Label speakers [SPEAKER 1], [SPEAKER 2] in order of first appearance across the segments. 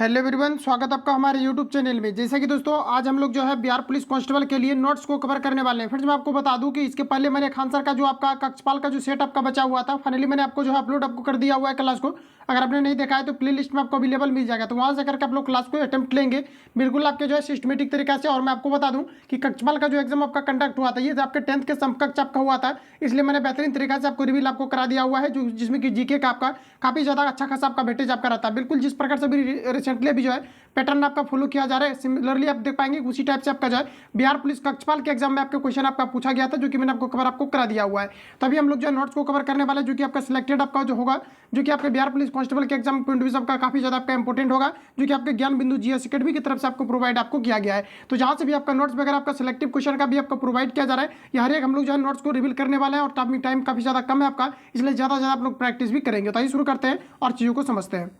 [SPEAKER 1] Hello everyone, स्वागत आपका हमारे यूट्यूब चैनल में। जैसा कि दोस्तों आज हम लोग जो है बिहार पुलिस कांस्टेबल के लिए नोट्स को कवर करने वाले हैं। फ्रेंड्स मैं आपको बता दूं कि इसके पहले मैंने खान सर का जो आपका कक्षपाल का जो सेट आपका बचा हुआ था, फाइनली मैंने आपको जो है अपलोड आपको कर दिया हुआ है क्लास को। अगर आपने नहीं देखा है तो प्ले लिस्ट में आपको अवेलेबल मिल जाएगा, तो वहाँ से करके आप लोग क्लास को अटेम्प्ट लेंगे बिल्कुल आपके जो है सिस्टमेटिक तरीका से। और मैं आपको बता दूं कि कक्षपाल का जो एग्जाम आपका कंडक्ट हुआ था ये आपके 10th के समकक्ष आपका हुआ था, इसलिए मैंने बेहतरीन तरीका से आपको रिवील आपको करा दिया हुआ है, जो जिसमें कि जीके का आपका काफी ज्यादा अच्छा खासा आपका वेटेज आपका रहता है। बिल्कुल जिस प्रकार से भी रिसेंटली अभी जो है पैटर्न आपका फॉलो किया जा रहा है, सिमिलरली आप देख पाएंगे उसी टाइप से आपका जो है बिहार पुलिस कक्षपाल के एग्जाम में आपका क्वेश्चन आपका पूछा गया था, जो कि मैंने आपको कवर आपको करा दिया हुआ है। तभी हम लोग जो है नोट्स को कवर करने वाले, जो कि आपका सिलेक्टेड आपका जो होगा, जो कि आपके बिहार पुलिस कांस्टेबल के एग्जाम पॉइंट ऑफ व्यू आपका काफी ज्यादा आपका इंपॉर्टेंट होगा, जो कि आपके ज्ञान बिंदु जीएस अकेडमी की तरफ से आपको प्रोवाइड आपको किया गया है। तो जहां से भी आपका नोट्स वगैरह आपका सिलेक्टिव क्वेश्चन का भी आपको प्रोवाइड किया जा रहा है, ये हर एक हम लोग जो है नोट्स को रिवील करने वाले हैं। और टाइम काफी ज्यादा कम है आपका, इसलिए ज्यादा आप लोग प्रैक्टिस भी करेंगे। तो आइए शुरू करते हैं और चीजों को समझते हैं।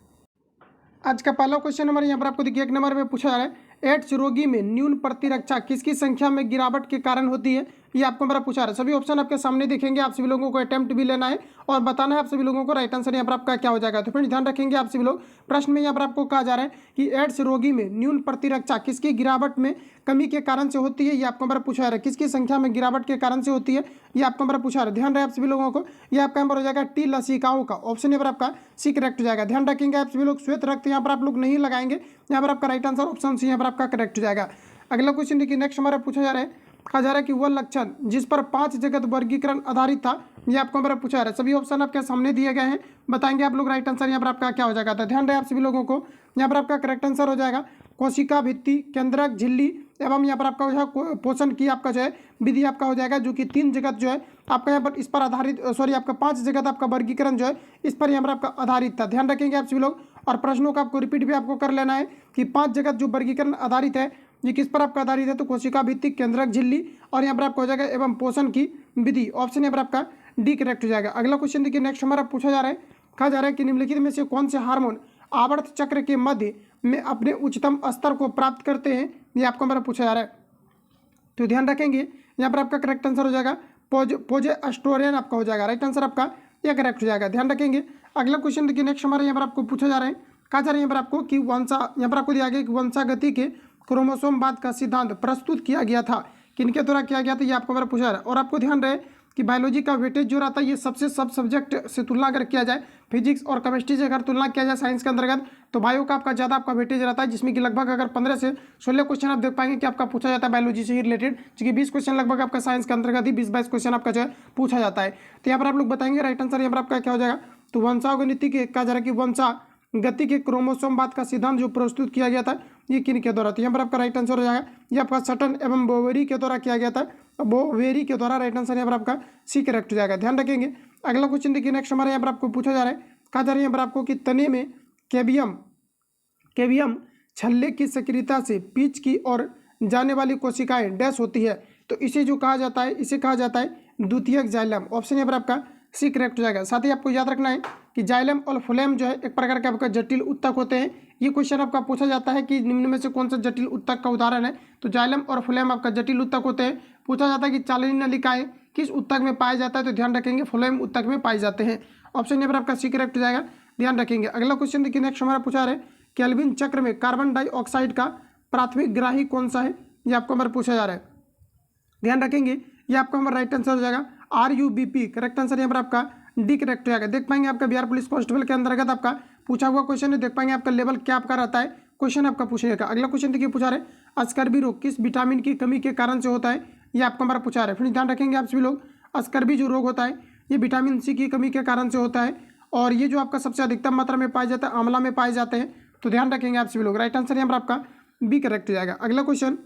[SPEAKER 1] आज का पहला क्वेश्चन नंबर यहाँ पर आपको देखिए 1 नंबर में पूछा जा रहा है, एड्स रोगी में न्यून प्रतिरक्षा किसकी संख्या में गिरावट के कारण होती है, ये आपको मेरा पूछा रहा है। सभी ऑप्शन आपके सामने दिखेंगे, आप सभी लोगों को अटेम्प्ट भी लेना है और बताना है आप सभी लोगों को राइट आंसर यहाँ पर आपका क्या हो जाएगा। तो फ्रेंड्स ध्यान रखेंगे आप सभी लोग, प्रश्न में यहाँ पर आपको कहा जा रहा है कि एड्स रोगी में न्यून प्रतिरक्षा किसकी गिरावट में कमी के कारण से होती है, ये आपको मेरा पूछा रहा है। किसकी संख्या में गिरावट के कारण से होती है, ये आपको मेरा पूछा रहा है। ध्यान रहे आप सभी लोगों को, ये आपका यहाँ पर हो जाएगा टी लसिकाओं का, ऑप्शन यहाँ पर आपका सी करेक्ट हो जाएगा। ध्यान रखेंगे आप सभी लोग, श्वेत रक्त यहाँ पर आप लोग नहीं लगाएंगे, यहाँ पर आपका राइट आंसर ऑप्शन सी यहाँ पर आपका करेक्ट हो जाएगा। अगला क्वेश्चन देखिए नेक्स्ट हमारा पूछा जा रहा है, कहा जा रहा है कि वह लक्षण जिस पर 5 जगत वर्गीकरण आधारित था, ये आपको हमारा पूछा जा रहा है। सभी ऑप्शन आपके सामने दिए गए हैं, बताएंगे आप लोग राइट आंसर यहाँ पर आपका क्या हो जाएगा। तो ध्यान रहे आप सभी लोगों को, यहाँ पर आपका करेक्ट आंसर हो जाएगा कोशिका भित्ति, केंद्रक, झिल्ली एवं यहाँ पर आपका जो है पोषण की आपका जो है विधि आपका हो जाएगा, जो कि 3 जगत जो है आपका यहाँ पर इस पर आधारित, सॉरी आपका 5 जगत आपका वर्गीकरण जो है इस पर यहाँ पर आपका आधारित था। ध्यान रखेंगे आप सभी लोग, और प्रश्नों का आपको रिपीट भी आपको कर लेना है कि 5 जगत जो वर्गीकरण आधारित है ये किस पर आपका आधारित है, तो कोशिका भित्ति, केंद्रक, झिल्ली और यहाँ पर आपका हो जाएगा एवं पोषण की विधि, ऑप्शन यहाँ पर आपका डी करेक्ट हो जाएगा। अगला क्वेश्चन देखिए नेक्स्ट हमारा पूछा जा रहा है, कहा जा रहा है कि निम्नलिखित में से कौन से हार्मोन आवर्त चक्र के मध्य में अपने उच्चतम स्तर को प्राप्त करते हैं, ये आपको हमारा पूछा जा रहा है। तो ध्यान रखेंगे यहाँ पर आपका करेक्ट आंसर हो जाएगा प्रोजेस्टेरोन आपका हो जाएगा, राइट आंसर आपका यह करेक्ट हो जाएगा। ध्यान रखेंगे। अगला क्वेश्चन देखिए नेक्स्ट हमारे यहाँ पर आपको पूछा जा रहा है, कहा जा रहा है यहाँ पर आपको कि यहाँ पर आपको दिया गया कि वंशागति के क्रोमोसोमवाद का सिद्धांत प्रस्तुत किया गया था, किनके द्वारा किया गया था, ये आपको मेरा पूछा जा रहा है। और आपको ध्यान रहे कि बायोलॉजी का वेटेज जो रहता है ये सबसे सब सब्जेक्ट से तुलना अगर किया जाए, फिजिक्स और केमिस्ट्री से अगर तुलना किया जाए साइंस के अंतर्गत, तो बायो का आपका ज़्यादा आपका वेटेज रहता है, जिसमें कि लगभग अगर 15 से 16 क्वेश्चन आप देख पाएंगे कि आपका पूछा जाता है बायोलॉजी से ही रिलेटेड, क्योंकि 20 क्वेश्चन लगभग आपका साइंस के अंतर्गत ही 20-22 क्वेश्चन आपका जो है पूछा जाता है। तो यहाँ पर आप लोग बताएंगे राइट आंसर यहाँ पर आपका क्या हो जाएगा। तो वंशागति के कहा जा रहा है कि वंशागति के क्रोमोसोमवाद का सिद्धांत जो प्रस्तुत किया गया था ये किनके द्वारा, तो यहाँ पर आपका राइट आंसर हो जाएगा ये आपका सटन एवं बोवेरी के द्वारा किया गया था, बोवेरी के द्वारा, राइट आंसर यहाँ पर आपका सी करेक्ट हो जाएगा। ध्यान रखेंगे। अगला क्वेश्चन देखिए नेक्स्ट हमारे यहाँ पर आपको पूछा जा रहा है, कहा जा रहा है यहाँ पर आपको कि तने में केवियम छल्ले की सक्रियता से पीच की ओर जाने वाली कोशिकाएं डैश होती है, तो इसे जो कहा जाता है इसे कहा जाता है द्वितीयक जाइलम, ऑप्शन यहाँ पर आपका सी करेक्ट हो जाएगा। साथ ही आपको याद रखना है कि जाइलम और फ्लोएम जो है एक प्रकार के आपका जटिल उत्तक होते हैं। ये क्वेश्चन आपका पूछा जाता है कि निम्न में से कौन सा जटिल उत्तक का उदाहरण है, तो जाइलम और फ्लोएम आपका जटिल उत्तक होते हैं। पूछा जाता है कि चालनी नलिकाएं किस उत्तक में पाया जाता है, तो ध्यान रखेंगे फ्लोएम उत्तक में पाए जाते हैं, ऑप्शन यहाँ पर आपका सी करेक्ट हो जाएगा। ध्यान रखेंगे। अगला क्वेश्चन देखिए नेक्स्ट हमारा पूछा रहा है, केल्विन चक्र में कार्बन डाइऑक्साइड का प्राथमिक ग्राही कौन सा है, ये आपको हमारा पूछा जा रहा है। ध्यान रखेंगे ये आपका हमारा राइट आंसर हो जाएगा RUBP, करेक्ट आंसर यहाँ पर आपका डी करेक्ट हो जाएगा। देख पाएंगे आपका बिहार पुलिस कांस्टेबल के अंतर्गत आपका पूछा हुआ क्वेश्चन है, देख पाएंगे आपका लेवल क्या आपका रहता है, क्वेश्चन आपका पूछेगा। अगला क्वेश्चन देखिए पूछा रहे, अस्कर्बी रोग किस विटामिन की कमी के कारण से होता है, ये आपको हमारा पूछा रहा है। फिर ध्यान रखेंगे आप सभी लोग, अस्कर्बी जो रोग होता है ये विटामिन सी की कमी के कारण से होता है, और ये जो आपका सबसे अधिकतम मात्रा में पाया जाता है आंवला में पाए जाते हैं, तो ध्यान रखेंगे आप सभी लोग, राइट आंसर यहाँ पर आपका बी करेक्ट हो जाएगा। अगला क्वेश्चन,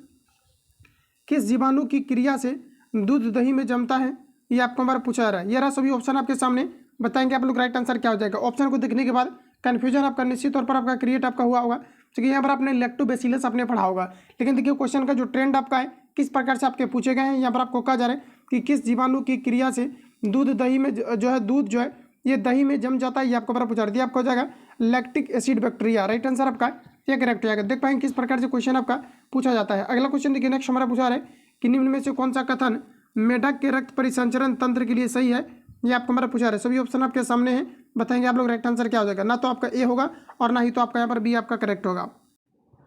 [SPEAKER 1] किस जीवाणु की क्रिया से दूध दही में जमता है, ये आपको हमारा पूछा जा रहा है। ये रहा सभी ऑप्शन आपके सामने, बताएंगे आप लोग राइट आंसर क्या हो जाएगा। ऑप्शन को देखने के बाद कन्फ्यूजन आपका निश्चित तौर पर आपका क्रिएट आपका हुआ होगा, क्योंकि यहाँ पर आपने लैक्टोबैसिलस आपने पढ़ा होगा, लेकिन देखिए क्वेश्चन का जो ट्रेंड आपका है किस प्रकार से आपके पूछे गए हैं। यहाँ पर आपको कहा जा रहा है कि किस जीवाणु की क्रिया से दूध दही में जो है दूध जो है ये दही में जम जाता है, ये आपको हमारा पूछा दिया, आपको हो जाएगा lactic acid bacteria, right answer आपका ये करेक्ट हो जाएगा। देख पाएंगे किस प्रकार से क्वेश्चन आपका पूछा जाता है। अगला क्वेश्चन देखिए नेक्स्ट हमारा पूछा रहा है कि निम्न में से कौन सा कथन मेढक के रक्त परिसंचरण तंत्र के लिए सही है, ये आपको हमारा पूछा रहा है। सभी ऑप्शन आपके सामने हैं, बताएंगे आप लोग राइट आंसर क्या हो जाएगा। ना तो आपका ए होगा और ना ही तो आपका यहाँ पर बी आपका करेक्ट होगा।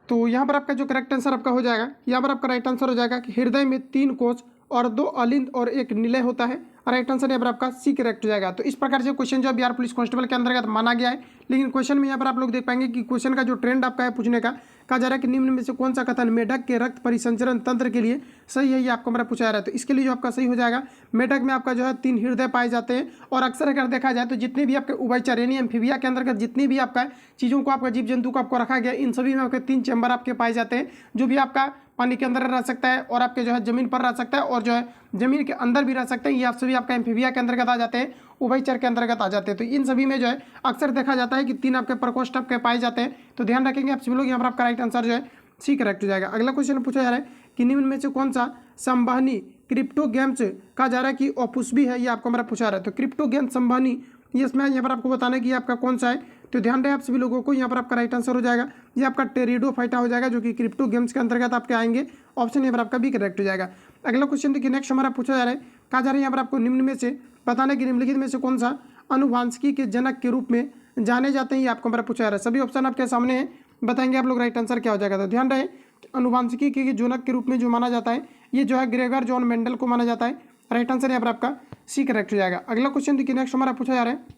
[SPEAKER 1] तो यहाँ पर आपका जो करेक्ट आंसर आपका हो जाएगा, यहाँ पर आपका राइट आंसर हो जाएगा कि हृदय में 3 कोष और 2 अलिंद और 1 निलय होता है। राइट आंसर यहाँ पर आपका सी करेक्ट हो जाएगा। तो इस प्रकार से क्वेश्चन जो बिहार पुलिस कांस्टेबल के अंतर्गत माना गया है। लेकिन क्वेश्चन में यहाँ पर आप लोग देख पाएंगे कि क्वेश्चन का जो ट्रेंड आपका है पूछने का, कहा जा रहा है कि निम्न में से कौन सा कथन मेढक के रक्त परिसंचरण तंत्र के लिए सही है, ये आपको हमारा पूछा जा रहा है। तो इसके लिए जो आपका सही हो जाएगा, मेढक में आपका जो है 3 हृदय पाए जाते हैं। और अक्सर अगर देखा जाए तो जितने भी आपके उभयचर यानी एम्फीबिया के अंतर्गत जितनी भी आपका चीज़ों को आपका जीव जंतु को आपको रखा गया, इन सभी में आपके 3 चैम्बर आपके पाए जाते हैं। जो भी आपका पानी के अंदर रह सकता है और आपके जो है जमीन पर रह सकता है और जो है जमीन के अंदर भी रह सकते हैं, ये आप सभी आपका एम्फीबिया के अंतर्गत आ जाते हैं, उभयचर के अंतर्गत आ जाते हैं। तो इन सभी में जो है अक्सर देखा जाता है कि 3 आपके प्रकोष्ठ आपके पाए जाते हैं। तो ध्यान रखेंगे आप सभी लोग, यहाँ पर आपका राइट आंसर जो है सी करेक्ट हो जाएगा। अगला क्वेश्चन पूछा जा रहा है कि निम्न में से कौन सा संवहनी क्रिप्टोगेम्स कहा जा रहा है कि अपुष्पी है, ये आपको हमारा पूछा जा रहा है। तो क्रिप्टोगेम संवहनी, ये इसमें यहाँ पर आपको बताना है कि आपका कौन सा है। तो ध्यान रहे आप सभी लोगों को, यहाँ पर आपका राइट आंसर हो जाएगा, ये आपका टेरिडोफाइटा हो जाएगा, जो कि क्रिप्टो गेम्स के अंतर्गत आपके आएंगे। ऑप्शन यहाँ पर आपका भी करेक्ट हो जाएगा। अगला क्वेश्चन देखिए, नेक्स्ट हमारा पूछा जा रहा है, कहा जा रहा है यहाँ पर आपको निम्न में से बताना कि निम्नलिखित में से कौन सा अनुवांशिकी के जनक के रूप में जाने जाते हैं, ये आपको हमारा पूछा जा रहा है। सभी ऑप्शन आपके सामने हैं, बताएंगे आप लोग राइट आंसर क्या हो जाएगा। तो ध्यान रहे अनुवांशिकी के जनक के रूप में जो माना जाता है, ये जो है ग्रेगर जॉन मेंडल को माना जाता है। राइट आंसर यहाँ पर आपका सी करेक्ट हो जाएगा। अगला क्वेश्चन देखिए, नेक्स्ट हमारा पूछा जा रहा है,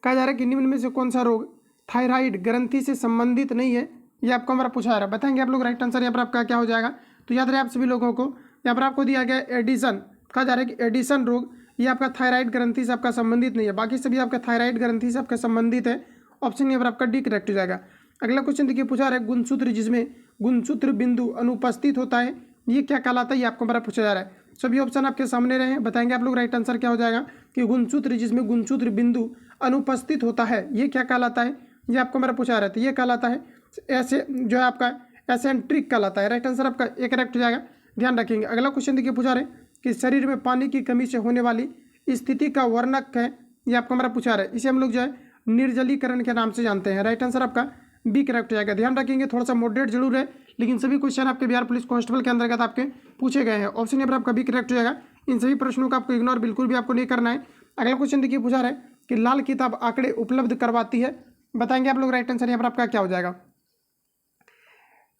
[SPEAKER 1] कहा जा रहा है कि निम्न में से कौन सा रोग थायराइड ग्रंथि से संबंधित नहीं है, ये आपको हमारा पूछा जा रहा है। बताएंगे आप लोग राइट आंसर यहाँ पर आपका क्या हो जाएगा। तो याद रहे आप सभी लोगों को, यहाँ पर आपको दिया गया एडिसन, कहा जा रहा है कि एडिसन रोग ये आपका थायराइड ग्रंथि से आपका संबंधित नहीं है, बाकी सभी आपका थायराइड ग्रंथि से आपका संबंधित है। ऑप्शन यहाँ पर आपका डी करेक्ट हो जाएगा। अगला क्वेश्चन देखिए, पूछा रहा है गुणसूत्र जिसमें गुणसूत्र बिंदु अनुपस्थित होता है, ये क्या कहलाता है, ये आपको हमारा पूछा जा रहा है। सभी ऑप्शन आपके सामने रहे, बताएंगे आप लोग राइट आंसर क्या हो जाएगा कि गुणसूत्र जिसमें गुणसूत्र बिंदु अनुपस्थित होता है, ये क्या कहलाता है, ये आपको हमारा पूछा जा रहा है। तो ये कहलाता है ऐसे जो है आपका एसेंट्रिक कहलाता है। राइट आंसर आपका ए करेक्ट हो जाएगा, ध्यान रखेंगे। अगला क्वेश्चन देखिए, पूछा रहे कि शरीर में पानी की कमी से होने वाली स्थिति का वर्णक है, ये आपको हमारा पूछा रहा है। इसे हम लोग जो है निर्जलीकरण के नाम से जानते हैं। राइट आंसर आपका बी करेक्ट हो जाएगा। ध्यान रखेंगे, थोड़ा सा मॉडरेट जरूर है, लेकिन सभी क्वेश्चन आपके बिहार पुलिस कांस्टेबल के अंतर्गत आपके पूछे गए हैं। ऑप्शन यहाँ पर आपका बी करेक्ट हो जाएगा। इन सभी प्रश्नों का आपको इग्नोर बिल्कुल भी आपको नहीं करना है। अगला क्वेश्चन देखिए, पूछा रहा है कि लाल किताब आंकड़े उपलब्ध करवाती है, बताएंगे आप लोग राइट आंसर यहाँ पर आपका क्या हो जाएगा।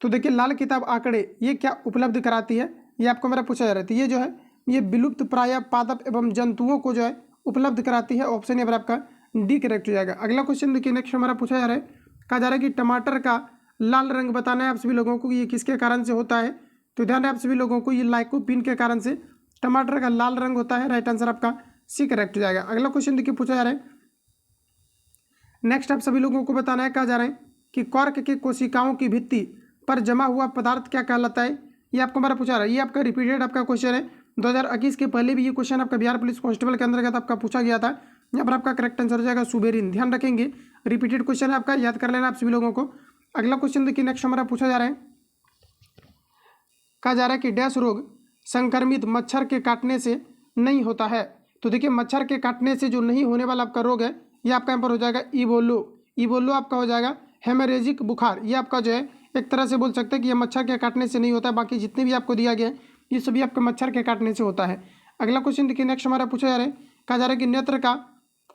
[SPEAKER 1] तो देखिए, लाल किताब आंकड़े ये क्या उपलब्ध कराती है, ये आपको मेरा पूछा जा रहा है। तो ये जो है ये विलुप्त प्राय पादप एवं जंतुओं को जो है उपलब्ध कराती है। ऑप्शन यहाँ पर आपका डी करेक्ट हो जाएगा। अगला क्वेश्चन देखिए, नेक्स्ट हमारा पूछा जा रहा है, कहा जा रहा है कि टमाटर का लाल रंग बताना है आप सभी लोगों को, ये किसके कारण से होता है। तो ध्यान है आप सभी लोगों को, ये लाइकोपीन के कारण से टमाटर का लाल रंग होता है। राइट आंसर आपका सी करेक्ट हो जाएगा। अगला क्वेश्चन देखिए, पूछा जा रहा है, नेक्स्ट आप सभी लोगों को बताना है, कहा जा रहा है कि कॉर्क के कोशिकाओं की भित्ति पर जमा हुआ पदार्थ क्या कहलाता है, ये आपको हमारा पूछा रहा है। ये आपका रिपीटेड आपका क्वेश्चन है, 2021 के पहले भी ये क्वेश्चन आपका बिहार पुलिस कांस्टेबल के अंतर्गत आपका पूछा गया था। यहाँ पर आपका करेक्ट आंसर हो जाएगा सुबेरिन। ध्यान रखेंगे, रिपीटेड क्वेश्चन है आपका, याद कर लेना आप सभी लोगों को। अगला क्वेश्चन देखिए, नेक्स्ट हमारा पूछा जा रहा है, कहा जा रहा है कि डैश रोग संक्रमित मच्छर के काटने से नहीं होता है। तो देखिए, मच्छर के काटने से जो नहीं होने वाला आपका रोग है, ये आपका यहाँ पर हो जाएगा इबोलो। इबोलो आपका हो जाएगा हेमरेजिक बुखार। ये आपका जो है एक तरह से बोल सकते हैं कि ये मच्छर के काटने से नहीं होता है, बाकी जितने भी आपको दिया गया है ये सभी आपका मच्छर के काटने से होता है। अगला क्वेश्चन देखिए, नेक्स्ट हमारा पूछा जा रहा है, कहा जा रहा है कि नेत्र का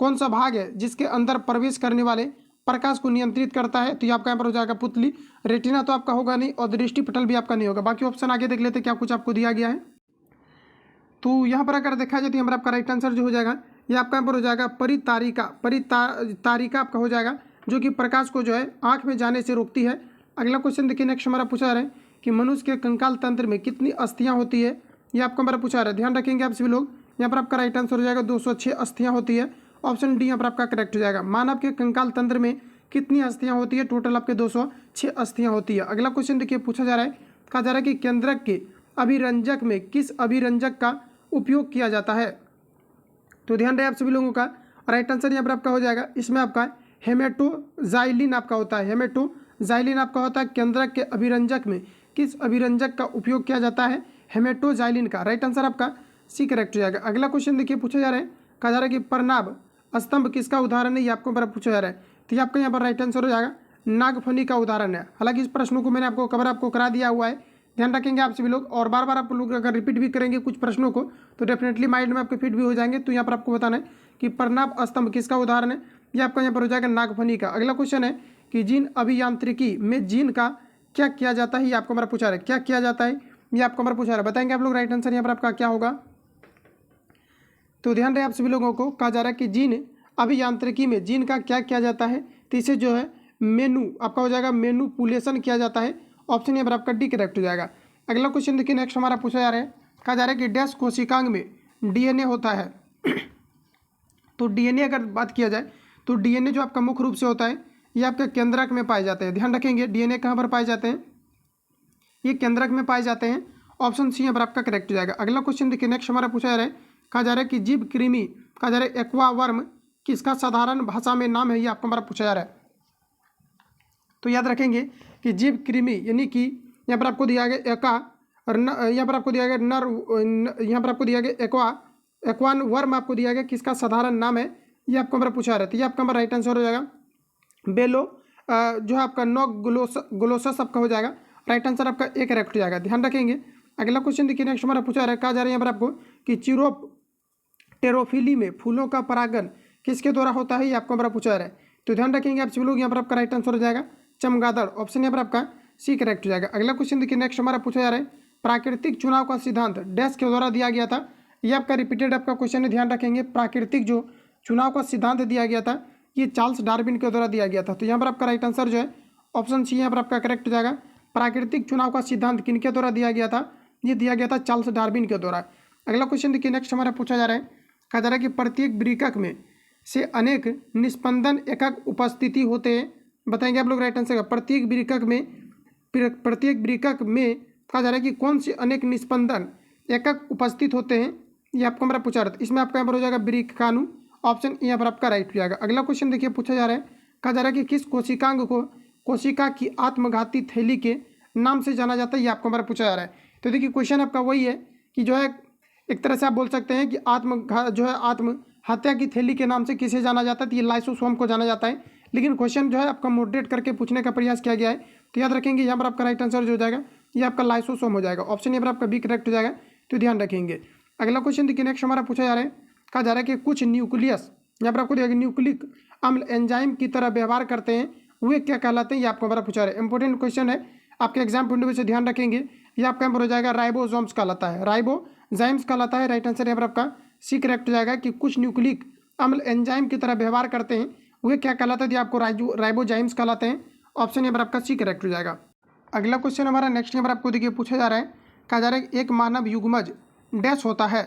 [SPEAKER 1] कौन सा भाग है जिसके अंदर प्रवेश करने वाले प्रकाश को नियंत्रित करता है। तो ये आपका यहाँ पर हो जाएगा पुतली। रेटिना तो आपका होगा नहीं और दृष्टि पटल भी आपका नहीं होगा। बाकी ऑप्शन आगे देख लेते क्या कुछ आपको दिया गया है। तो यहाँ पर अगर देखा जाए तो यहाँ पर आपका राइट आंसर जो हो जाएगा, ये आपका यहाँ पर हो जाएगा परितारिका। परितारिका आपका हो जाएगा, जो कि प्रकाश को जो है आँख में जाने से रोकती है। अगला क्वेश्चन देखिए, नेक्स्ट हमारा पूछा जा रहा है कि मनुष्य के कंकाल तंत्र में कितनी अस्थियाँ होती है, ये आपको हमारा पूछा रहा है। ध्यान रखेंगे आप सभी लोग, यहाँ पर आपका राइट आंसर हो जाएगा 206 अस्थियाँ होती है। ऑप्शन डी यहाँ पर आपका करेक्ट हो जाएगा। मानव के कंकाल तंत्र में कितनी अस्थियाँ होती है, टोटल आपके 206 अस्थियाँ होती है। अगला क्वेश्चन देखिए, पूछा जा रहा है, कहा जा रहा है कि केंद्रक के अभिरंजक में किस अभिरंजक का उपयोग किया जाता है। तो ध्यान रहे आप सभी लोगों का, राइट आंसर यहाँ पर आपका हो जाएगा, इसमें आपका हेमेटोजाइलिन आपका होता है। हेमेटोजाइलिन आपका होता है केंद्रक के अभिरंजक में किस अभिरंजक का उपयोग किया जाता है, हेमेटोजाइलिन का। राइट आंसर आपका सी करेक्ट हो जाएगा। अगला क्वेश्चन देखिए, पूछा जा रहा है, कहा जा रहा है कि प्रनाभ स्तंभ किसका उदाहरण है, ये आपको बड़ा पूछा जा रहा है। तो ये आपका यहाँ पर राइट आंसर हो जाएगा नागफनी का उदाहरण है। हालांकि इस प्रश्नों को मैंने आपको कवर आपको करा दिया हुआ है, ध्यान रखेंगे आप सभी लोग। और बार बार आप लोग अगर रिपीट भी करेंगे कुछ प्रश्नों को तो डेफिनेटली माइंड में आपके फिट भी हो जाएंगे। तो यहाँ पर आपको बताना है कि प्रणाब स्तंभ किसका उदाहरण है, ये आपका यहाँ पर हो जाएगा नागफनी का। अगला क्वेश्चन है कि जीन अभियांत्रिकी में जीन का क्या किया जाता है, ये आपको हमारा पूछा रहा है, क्या किया जाता है, ये आपको हमारा पूछा रहा है, बताएंगे आप लोग। राइट आंसर यहाँ पर आपका क्या होगा, तो ध्यान रहे आप सभी लोगों को। कहा जा रहा है कि जीन अभियांत्रिकी में जीन का क्या किया जाता है, तो इसे जो है मेनू आपका हो जाएगा मेनुपुलेशन किया जाता है। ऑप्शन यहाँ पर आपका डी करेक्ट हो जाएगा। अगला क्वेश्चन देखिए नेक्स्ट हमारा पूछा जा रहा है, कहा जा रहा है कि डैश कोशिकांग में डीएनए होता है। तो डीएनए अगर बात किया जाए तो डीएनए जो आपका मुख्य रूप से होता है ये आपके केंद्रक में पाए जाते हैं। ध्यान रखेंगे डीएनए कहाँ पर पाए जाते हैं, ये केंद्रक में पाए जाते हैं। ऑप्शन सी यहाँ पर आपका करेक्ट हो जाएगा। अगला क्वेश्चन देखिए नेक्स्ट हमारा पूछा जा रहा है, कहा जा रहा है कि जीव कृमि कहा जा रहा है एक्वा वर्म किसका साधारण भाषा में नाम है, ये आपको हमारा पूछा जा रहा है। तो याद रखेंगे कि जीव कृमि यानी कि यहाँ पर आपको दिया गया एका और यहाँ पर आपको दिया गया नर, यहाँ पर आपको दिया गया एक्वान वर्म आपको दिया गया किसका साधारण नाम है, ये आपको हमारा पूछा रहा है। तो ये आपका हमारा राइट आंसर हो जाएगा बेलो जो है आपका नो ग्लोसस आपका हो जाएगा। राइट आंसर आपका एक करेक्ट हो जाएगा। ध्यान रखेंगे। अगला क्वेश्चन देखिए नेक्स्ट हमारा पूछा रहा है, कहा जा रहा है यहाँ पर आपको कि चिरोप्टेरोफिली में फूलों का परागण किसके द्वारा होता है, ये आपको हमारा पूछा रहा है। तो ध्यान रखेंगे आप सभी लोग, यहाँ पर आपका राइट आंसर हो जाएगा चमगादड़। ऑप्शन यहाँ पर आपका सी करेक्ट हो जाएगा। अगला क्वेश्चन देखिए नेक्स्ट हमारा पूछा जा रहा है, प्राकृतिक चुनाव का सिद्धांत डैश के द्वारा दिया गया था। ये आपका रिपीटेड आपका क्वेश्चन है। ध्यान रखेंगे प्राकृतिक जो चुनाव का सिद्धांत दिया गया था ये चार्ल्स डार्विन के द्वारा दिया गया था। तो यहाँ पर आपका राइट आंसर जो है ऑप्शन सी यहाँ पर आपका करेक्ट हो जाएगा। प्राकृतिक चुनाव का सिद्धांत किनके द्वारा दिया गया था, ये दिया गया था चार्ल्स डार्विन के द्वारा। अगला क्वेश्चन देखिए नेक्स्ट हमारा पूछा जा रहा है, कहा जा रहा है कि प्रत्येक वृक्क में से अनेक निस्पंदन एकक उपस्थिति होते हैं। बताएंगे आप लोग राइट आंसर का। प्रत्येक वृक्क में कहा जा रहा है कि कौन से अनेक निस्पंदन एकक उपस्थित होते हैं, ये आपको हमारा पूछा रहा था। इसमें आपका यहाँ पर हो जाएगा वृक्काणु। ऑप्शन यहाँ पर आपका राइट हो जाएगा। अगला क्वेश्चन देखिए पूछा जा रहा है, कहा जा रहा है कि किस कोशिकांग को कोशिका की आत्मघाती थैली के नाम से जाना जाता है, ये आपको हमारा पूछा जा रहा है। तो देखिए क्वेश्चन आपका वही है कि जो है एक तरह से आप बोल सकते हैं कि आत्महत्या की थैली के नाम से किसे जाना जाता है, तो ये लाइसोसोम को जाना जाता है। लेकिन क्वेश्चन जो है आपका मॉडरेट करके पूछने का प्रयास किया गया है। तो याद रखेंगे यहाँ पर आपका राइट आंसर जो हो जाएगा ये आपका लाइसोसोम हो जाएगा। ऑप्शन यहाँ पर आपका बी करेक्ट हो जाएगा। तो ध्यान रखेंगे। अगला क्वेश्चन देखिए नेक्स्ट हमारा पूछा जा रहा है, कहा जा रहा है कि कुछ न्यूक्लियस यहाँ पर आपको दिया गया न्यूक्लिक अम्ल एंजाइम की तरह व्यवहार करते हैं, वे क्या कहलाते हैं, ये आपको हमारा पूछा रहा है। इंपॉर्टेंट क्वेश्चन है आपके एग्जाम पॉइंट ऑफ व्यू से ध्यान रखेंगे। ये आपका यहाँ पर हो जाएगा राइबोसोम्स कहलाता है, राइबोजाइम्स कहलाता है। राइट आंसर यहाँ पर आपका सी करेक्ट हो जाएगा कि कुछ न्यूक्लिक अम्ल एंजाइम की तरह व्यवहार करते हैं, वे क्या कहलाते हैं, आपको राइबोजाइम्स कहलाते हैं। ऑप्शन यहाँ पर आपका सी करेक्ट हो जाएगा। अगला क्वेश्चन हमारा नेक्स्ट यहाँ पर आपको देखिए पूछा जा रहा है, कहा जा रहा है एक मानव युग्मज डैश होता है।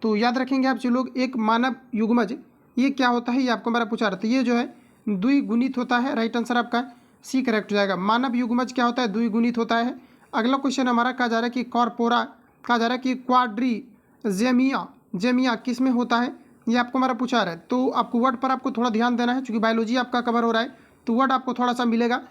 [SPEAKER 1] तो याद रखेंगे आप जो लोग एक मानव युग्मज ये क्या होता है, ये आपको हमारा पूछा रहा था। ये जो है द्विगुणित होता है। राइट आंसर आपका सी करेक्ट हो जाएगा। मानव युग्मज क्या होता है, द्विगुणित होता है। अगला क्वेश्चन हमारा कहा जा रहा है कि कॉर्पोरा कहा जा रहा है कि क्वाड्रीजेमिया किस में होता है, ये आपको हमारा पूछा रहा है। तो आपको वर्ड पर आपको थोड़ा ध्यान देना है, क्योंकि बायोलॉजी आपका कवर हो रहा है तो वर्ड आपको थोड़ा सा मिलेगा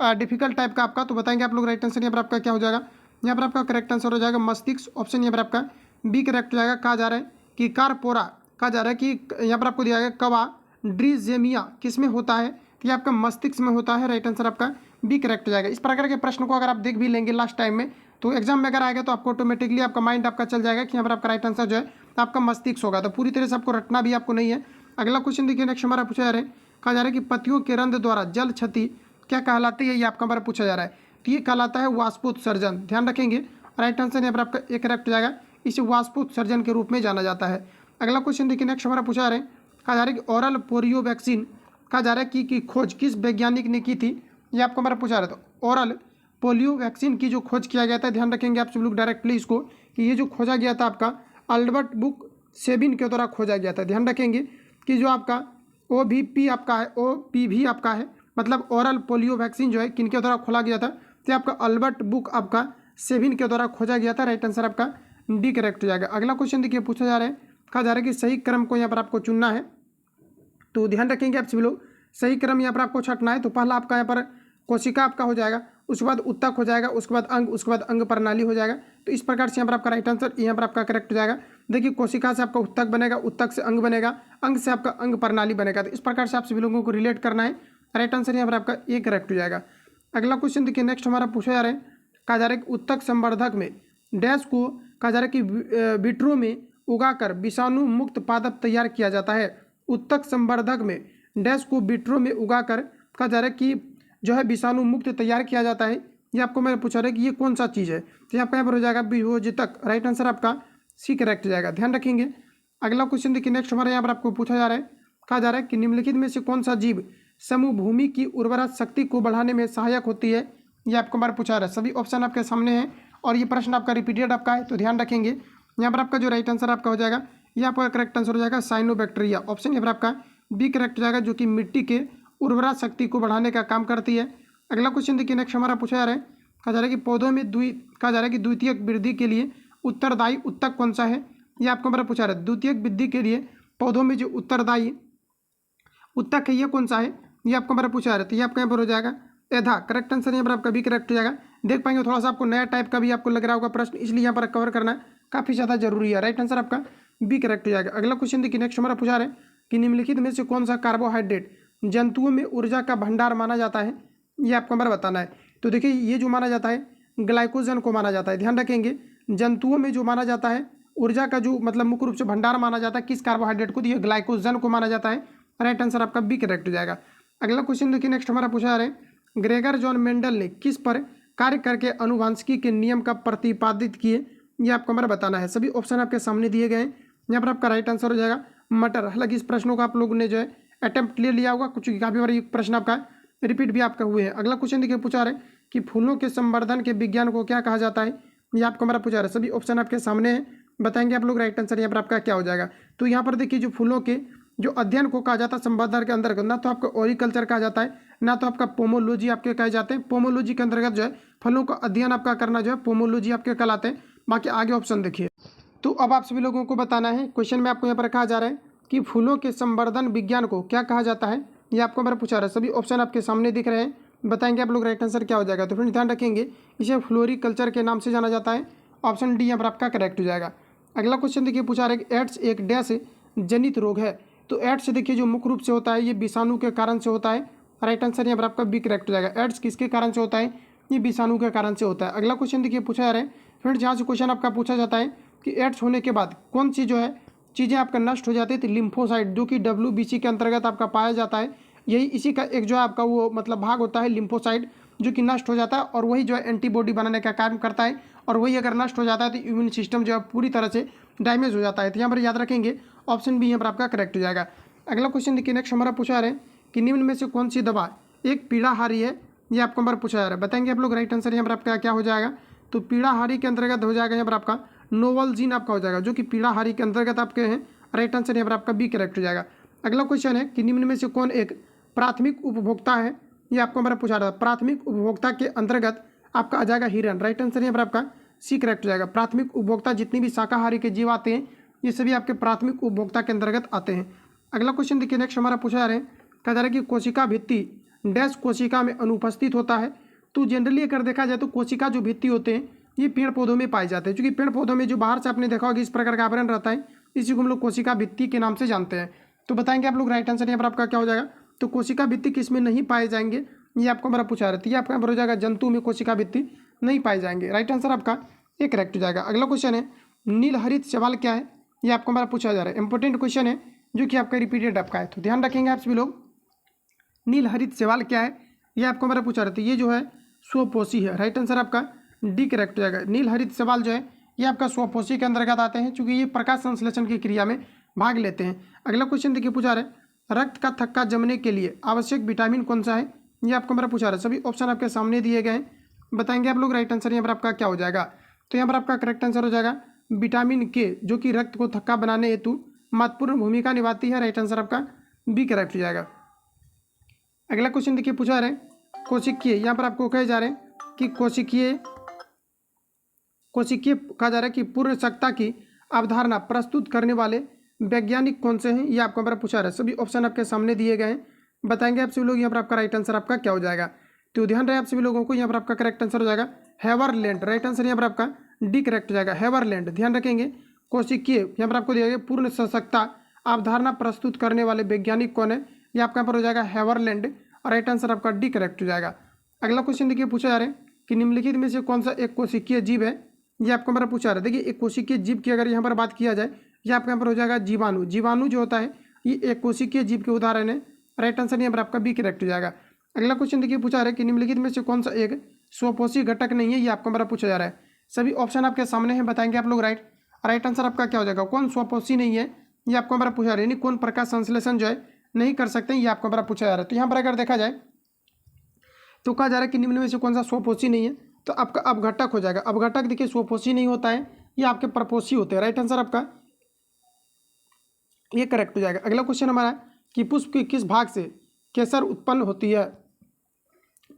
[SPEAKER 1] डिफिकल्ट टाइप का आपका। तो बताएंगे आप लोग। राइट आंसर यहाँ पर आपका क्या हो जाएगा, यहाँ पर आपका करेक्ट आंसर हो जाएगा मस्तिष्क। ऑप्शन यहाँ पर आपका बी करेक्ट हो जाएगा। कहा जा रहा है कि कार्पोरा कहा जा रहा है कि यहाँ पर आपको दिया गया क्वाड्रीजेमिया किस में होता है, तो ये आपका मस्तिष्क में होता है। राइट आंसर आपका बी करेक्ट हो जाएगा। इस प्रकार के प्रश्न को अगर आप देख भी लेंगे लास्ट टाइम में तो एग्जाम में अगर आएगा तो आपको ऑटोमेटिकली आपका माइंड आपका चल जाएगा कि यहाँ पर आपका राइट आंसर जो है आपका मस्तिष्क होगा। तो पूरी तरह से आपको रटना भी आपको नहीं है। अगला क्वेश्चन देखिए नेक्स्ट हमारा पूछा जा रहा है, कहा जा रहा है कि पत्तियों के रंध्र द्वारा जल क्षति क्या कहलाती है, ये आपका हमारा पूछा जा रहा है। तो ये कहलाता है वाष्पोत्सर्जन। ध्यान रखेंगे। राइट आंसर यहाँ पर आपका एक करेक्ट हो जाएगा। इसे वाष्पोत्सर्जन के रूप में जाना जाता है। अगला क्वेश्चन देखिए नेक्स्ट हमारा पूछा जा रहा है, कहा जा रहा है कि ओरल पोलियो वैक्सीन कहा जा रहा है कि खोज किस वैज्ञानिक ने की थी, ये आपको हमारा पूछा रहा था। ओरल पोलियो वैक्सीन की जो खोज किया गया था, ध्यान रखेंगे आप सब लोग डायरेक्टली इसको कि ये जो खोजा गया था आपका अल्बर्ट बुक सेबिन के द्वारा खोजा गया था। ध्यान रखेंगे कि जो आपका OVP आपका है, OPV आपका है, मतलब ओरल पोलियो वैक्सीन जो है किनके द्वारा खोला गया था, तो आपका अल्बर्ट बुक आपका सेबिन के द्वारा खोजा गया था। राइट आंसर आपका डी करेक्ट हो जाएगा। अगला क्वेश्चन देखिए पूछा जा रहा है, कहा जा रहा है कि सही क्रम को यहाँ पर आपको चुनना है। तो ध्यान रखेंगे आप सभी लोग, सही क्रम यहाँ पर आपको छटना है। तो पहला आपका यहाँ पर कोशिका आपका हो जाएगा, उसके बाद उत्तक हो जाएगा, उसके बाद अंग, उसके बाद अंग प्रणाली हो जाएगा। तो इस प्रकार से यहाँ पर आपका राइट आंसर यहाँ पर आपका करेक्ट हो जाएगा। देखिए कोशिका से आपका उत्तक बनेगा, उत्तक से अंग बनेगा, अंग से आपका अंग प्रणाली बनेगा। तो इस प्रकार से आप सभी लोगों को रिलेट करना है। राइट आंसर यहाँ पर आपका ए करेक्ट हो जाएगा। अगला क्वेश्चन देखिए नेक्स्ट हमारा पूछा जा रहा है, कहा जा रहा है कि उत्तक संवर्धक में डैश को कहा जा रहा है कि विट्रो में उगाकर विषाणु मुक्त पादप तैयार किया जाता है। उत्तक संवर्धक में डैश को विट्रो में उगाकर कहा जा रहा है कि जो है विषाणु मुक्त तैयार किया जाता है। ये आपको मैं पूछा रहा है कि ये कौन सा चीज़ है, तो यहाँ पर हो जाएगा विभोजितक। राइट आंसर आपका सी करेक्ट जाएगा, ध्यान रखेंगे। अगला क्वेश्चन देखिए, नेक्स्ट हमारे यहाँ पर आपको पूछा जा रहा है, कहा जा रहा है कि निम्नलिखित में से कौन सा जीव समूह भूमि की उर्वरा शक्ति को बढ़ाने में सहायक होती है। ये आपको हमारा पूछा रहा है, सभी ऑप्शन आपके सामने हैं और ये प्रश्न आपका रिपीटेड आपका है, तो ध्यान रखेंगे। यहाँ पर आपका जो राइट आंसर आपका हो जाएगा, ये आपका करेक्ट आंसर हो जाएगा साइनोबैक्टीरिया। ऑप्शन यहाँ पर आपका बी करेक्ट हो जाएगा, जो कि मिट्टी के उर्वरा शक्ति को बढ़ाने का काम करती है। अगला क्वेश्चन देखिए, नेक्स्ट हमारा पूछा जा रहा है, कहा जा रहा है कि पौधों में कहा जा रहा है कि द्वितीयक वृद्धि के लिए उत्तरदायी उत्तक कौन सा है। ये आपको हमारा पूछा रहा है, द्वितीयक वृद्धि के लिए पौधों में जो उत्तरदायी उत्तक है ये कौन सा है, ये आपको हमारा पूछा रहा है। तो ये आपका यहाँ पर हो जाएगा एधा। करेक्ट आंसर यहाँ पर आपका भी करेक्ट हो जाएगा। देख पाएंगे थोड़ा सा आपको नया टाइप का भी आपको लग रहा होगा प्रश्न, इसलिए यहाँ पर कवर करना काफ़ी ज़्यादा जरूरी है। राइट आंसर आपका बी करेक्ट हो जाएगा। अगला क्वेश्चन देखिए, नेक्स्ट हमारा पूछा रहे कि निम्नलिखित में से कौन सा कार्बोहाइड्रेट जंतुओं में ऊर्जा का भंडार माना जाता है। ये आपको हमारा बताना है। तो देखिए, ये जो माना जाता है ग्लाइकोजन को माना जाता है। ध्यान रखेंगे, जंतुओं में जो माना जाता है ऊर्जा का जो मतलब मुख्य रूप से भंडार माना जाता है किस कार्बोहाइड्रेट को, ये ग्लाइकोजन को माना जाता है। राइट आंसर आपका बी करेक्ट हो जाएगा। अगला क्वेश्चन देखिए, नेक्स्ट हमारा पूछा जा रहा है, ग्रेगर जॉन मेंडल ने किस पर कार्य करके अनुवांशिकी के नियम का प्रतिपादित किए। ये आपको हमारा बताना है। सभी ऑप्शन आपके सामने दिए गए हैं। यहाँ पर आपका राइट आंसर हो जाएगा मटर। हालांकि इस प्रश्नों को आप लोगों ने जो है अटेम्प्ट ले लिया होगा, कुछ काफ़ी बार ये प्रश्न आपका रिपीट भी आपका हुए हैं। अगला क्वेश्चन देखिए, पूछा रहे कि फूलों के संवर्धन के विज्ञान को क्या कहा जाता है। ये आपको हमारा पूछा रहा है। सभी ऑप्शन आपके सामने हैं, बताएंगे आप लोग। राइट आंसर यहाँ पर आपका क्या हो जाएगा। तो यहाँ पर देखिए, जो फूलों के जो अध्ययन को कहा जाता है संवर्धन के अंतर्गत, ना तो आपका ओरिकल्चर कहा जाता है, ना तो आपका पोमोलॉजी आपके कहे जाते हैं। पोमोलॉजी के अंतर्गत जो है फलों का अध्ययन आपका करना जो है पोमोलॉजी आपके कहलाते हैं। बाकी आगे ऑप्शन देखिए। तो अब आप सभी लोगों को बताना है, क्वेश्चन में आपको यहाँ पर कहा जा रहा है कि फूलों के संवर्धन विज्ञान को क्या कहा जाता है। ये आपको हमारा पूछा रहा है। सभी ऑप्शन आपके सामने दिख रहे हैं, बताएंगे आप लोग राइट आंसर क्या हो जाएगा। तो फिर ध्यान रखेंगे, इसे फ्लोरिकल्चर के नाम से जाना जाता है। ऑप्शन डी यहाँ पर आपका करेक्ट हो जाएगा। अगला क्वेश्चन देखिए, पूछा रहा है कि एड्स एक डैश जनित रोग है। तो एड्स देखिए जो मुख्य रूप से होता है ये विषाणु के कारण से होता है। राइट आंसर यहाँ पर आपका बी करेक्ट हो जाएगा। एड्स किसके कारण से होता है, ये विषाणु के कारण से होता है। अगला क्वेश्चन देखिए, पूछा जा रहा है फ्रेंड्स, जहाँ से क्वेश्चन आपका पूछा जाता है कि एड्स होने के बाद कौन सी जो है चीज़ें आपका नष्ट हो जाती है। तो लिम्फोसाइट जो कि WBC के अंतर्गत आपका पाया जाता है, यही इसी का एक जो है आपका वो मतलब भाग होता है लिम्फोसाइट, जो कि नष्ट हो जाता है और वही जो है एंटीबॉडी बनाने का काम करता है। और वही अगर नष्ट हो जाता है तो इम्यून सिस्टम जो है पूरी तरह से डैमेज हो जाता है। तो यहाँ पर याद रखेंगे ऑप्शन बी यहाँ पर आपका करेक्ट हो जाएगा। अगला क्वेश्चन देखिए, नेक्स्ट हमारा पूछा रहे कि निम्न में से कौन सी दवा एक पीड़ाहारी है। ये आपको हमारा पूछा जा रहा है, बताएंगे आप लोग। राइट आंसर यहाँ पर आपका क्या हो जाएगा। तो पीड़ाहारी के अंतर्गत हो जाएगा यहाँ पर आपका नोवलजीन आपका हो जाएगा, जो कि पीड़ाहारी के अंतर्गत आपके हैं। राइट आंसर यहाँ पर आपका बी करेक्ट हो जाएगा। अगला क्वेश्चन है कि निम्न में से कौन एक प्राथमिक उपभोक्ता है। ये आपको हमारा पूछा रहा है। प्राथमिक उपभोक्ता के अंतर्गत आपका आ जाएगा हिरन। राइट आंसर यहाँ पर आपका सी करेक्ट हो जाएगा। प्राथमिक उपभोक्ता जितनी भी शाकाहारी के जीव आते हैं ये सभी आपके प्राथमिक उपभोक्ता के अंतर्गत आते हैं। अगला क्वेश्चन देखिए, नेक्स्ट हमारा पूछा जा रहा है, कहा जा रहा है कि कोशिका भित्ति डैश कोशिका में अनुपस्थित होता है। तो जनरली अगर देखा जाए तो कोशिका जो भित्ति होते हैं ये पेड़ पौधों में पाए जाते हैं, क्योंकि पेड़ पौधों में जो बाहर से आपने देखा होगा इस प्रकार का आवरण रहता है, इसी को हम लोग कोशिका भित्ति के नाम से जानते हैं। तो बताएंगे आप लोग। राइट आंसर यहाँ पर आपका क्या हो जाएगा। तो कोशिका भित्ति किस में नहीं पाए जाएंगे, ये आपको हमारा पूछा रहता है। ये आपका यहाँ पर हो जाएगा जंतु में कोशिका भित्ति नहीं पाए जाएंगे। राइट आंसर आपका ये करेक्ट हो जाएगा। अगला क्वेश्चन है नील हरित शैवाल क्या है। ये आपको हमारा पूछा जा रहा है। इंपॉर्टेंट क्वेश्चन है जो कि आपका रिपीटेड आपका है, तो ध्यान रखेंगे आप सभी लोग। नील हरित शैवाल क्या है, ये आपको हमारा पूछा रहता है। ये जो है स्वपोषी है। राइट आंसर आपका डी करेक्ट हो जाएगा। नील हरित शैवाल जो है ये आपका स्वपोषी के अंतर्गत आते हैं, क्योंकि ये प्रकाश संश्लेषण की क्रिया में भाग लेते हैं। अगला क्वेश्चन देखिए, पूछा रहे रक्त का थक्का जमने के लिए आवश्यक विटामिन कौन सा है। ये आपको हमारा पूछा रहा है। सभी ऑप्शन आपके सामने दिए गए हैं, बताएंगे आप लोग। राइट आंसर यहाँ पर आपका क्या हो जाएगा। तो यहाँ पर आपका करेक्ट आंसर हो जाएगा विटामिन के, जो कि रक्त को थक्का बनाने हेतु महत्वपूर्ण भूमिका निभाती है। राइट आंसर आपका बी करेक्ट हो जाएगा। अगला क्वेश्चन देखिए, पूछा रहे कोशिकीय, यहाँ पर आपको कहे जा रहे हैं कि कोशिकीय कहा जा रहा है कि पूर्ण सत्ता की अवधारणा प्रस्तुत करने वाले वैज्ञानिक कौन से हैं। ये आपको हमारा पूछा रहा है। सभी ऑप्शन आपके सामने दिए गए हैं, बताएंगे आप सभी लोग। यहाँ पर आपका राइट आंसर आपका क्या हो जाएगा। तो ध्यान रहे आप सभी लोगों को, यहाँ पर आपका करेक्ट आंसर हो जाएगा हेवरलैंड। राइट आंसर यहाँ पर आपका डी करेक्ट हो जाएगा, हेवरलैंड। ध्यान रखेंगे। कोशिकीय यहाँ पर आपको दिया गया पूर्ण सशक्ता अवधारणा प्रस्तुत करने वाले वैज्ञानिक कौन है, ये आपका यहाँ पर हो जाएगा हेवरलैंड। और राइट आंसर आपका डी करेक्ट हो जाएगा। अगला क्वेश्चन देखिए, पूछा जा रहा है कि निम्नलिखित में से कौन सा एक कोशिकीय जीव है। ये आपको हमारा पूछा रहा है। देखिए एक कोशिकीय जीव की अगर यहाँ पर बात किया जाए, ये आपका यहाँ पर हो जाएगा जीवाणु। जीवाणु जो होता है ये एक कोशिकीय जीव के उदाहरण है। राइट आंसर यहाँ पर आपका बी करेक्ट हो जाएगा। अगला क्वेश्चन देखिए पूछा रहा है कि निम्नलिखित में से कौन सा एक स्वपोषी घटक नहीं है, ये आपको हमारा पूछा जा रहा है। सभी ऑप्शन आपके सामने हैं, बताएंगे आप लोग। राइट आंसर आपका क्या हो जाएगा, कौन स्वपोषी नहीं है, ये आपको हमारा पूछा रहा है, यानी कौन प्रकाश संश्लेषण जो है नहीं कर सकते, ये आपको हमारा पूछा जा रहा है। तो यहाँ पर अगर देखा जाए तो कहा जा रहा है कि निम्न में से कौन सा स्वपोषी नहीं है, तो आपका अपघटक हो जाएगा। अपघटक देखिए स्वपोषी नहीं होता है, ये आपके परपोषी होते हैं। राइट आंसर आपका ये करेक्ट हो जाएगा। अगला क्वेश्चन हमारा कि पुष्प के किस भाग से केसर उत्पन्न होती है,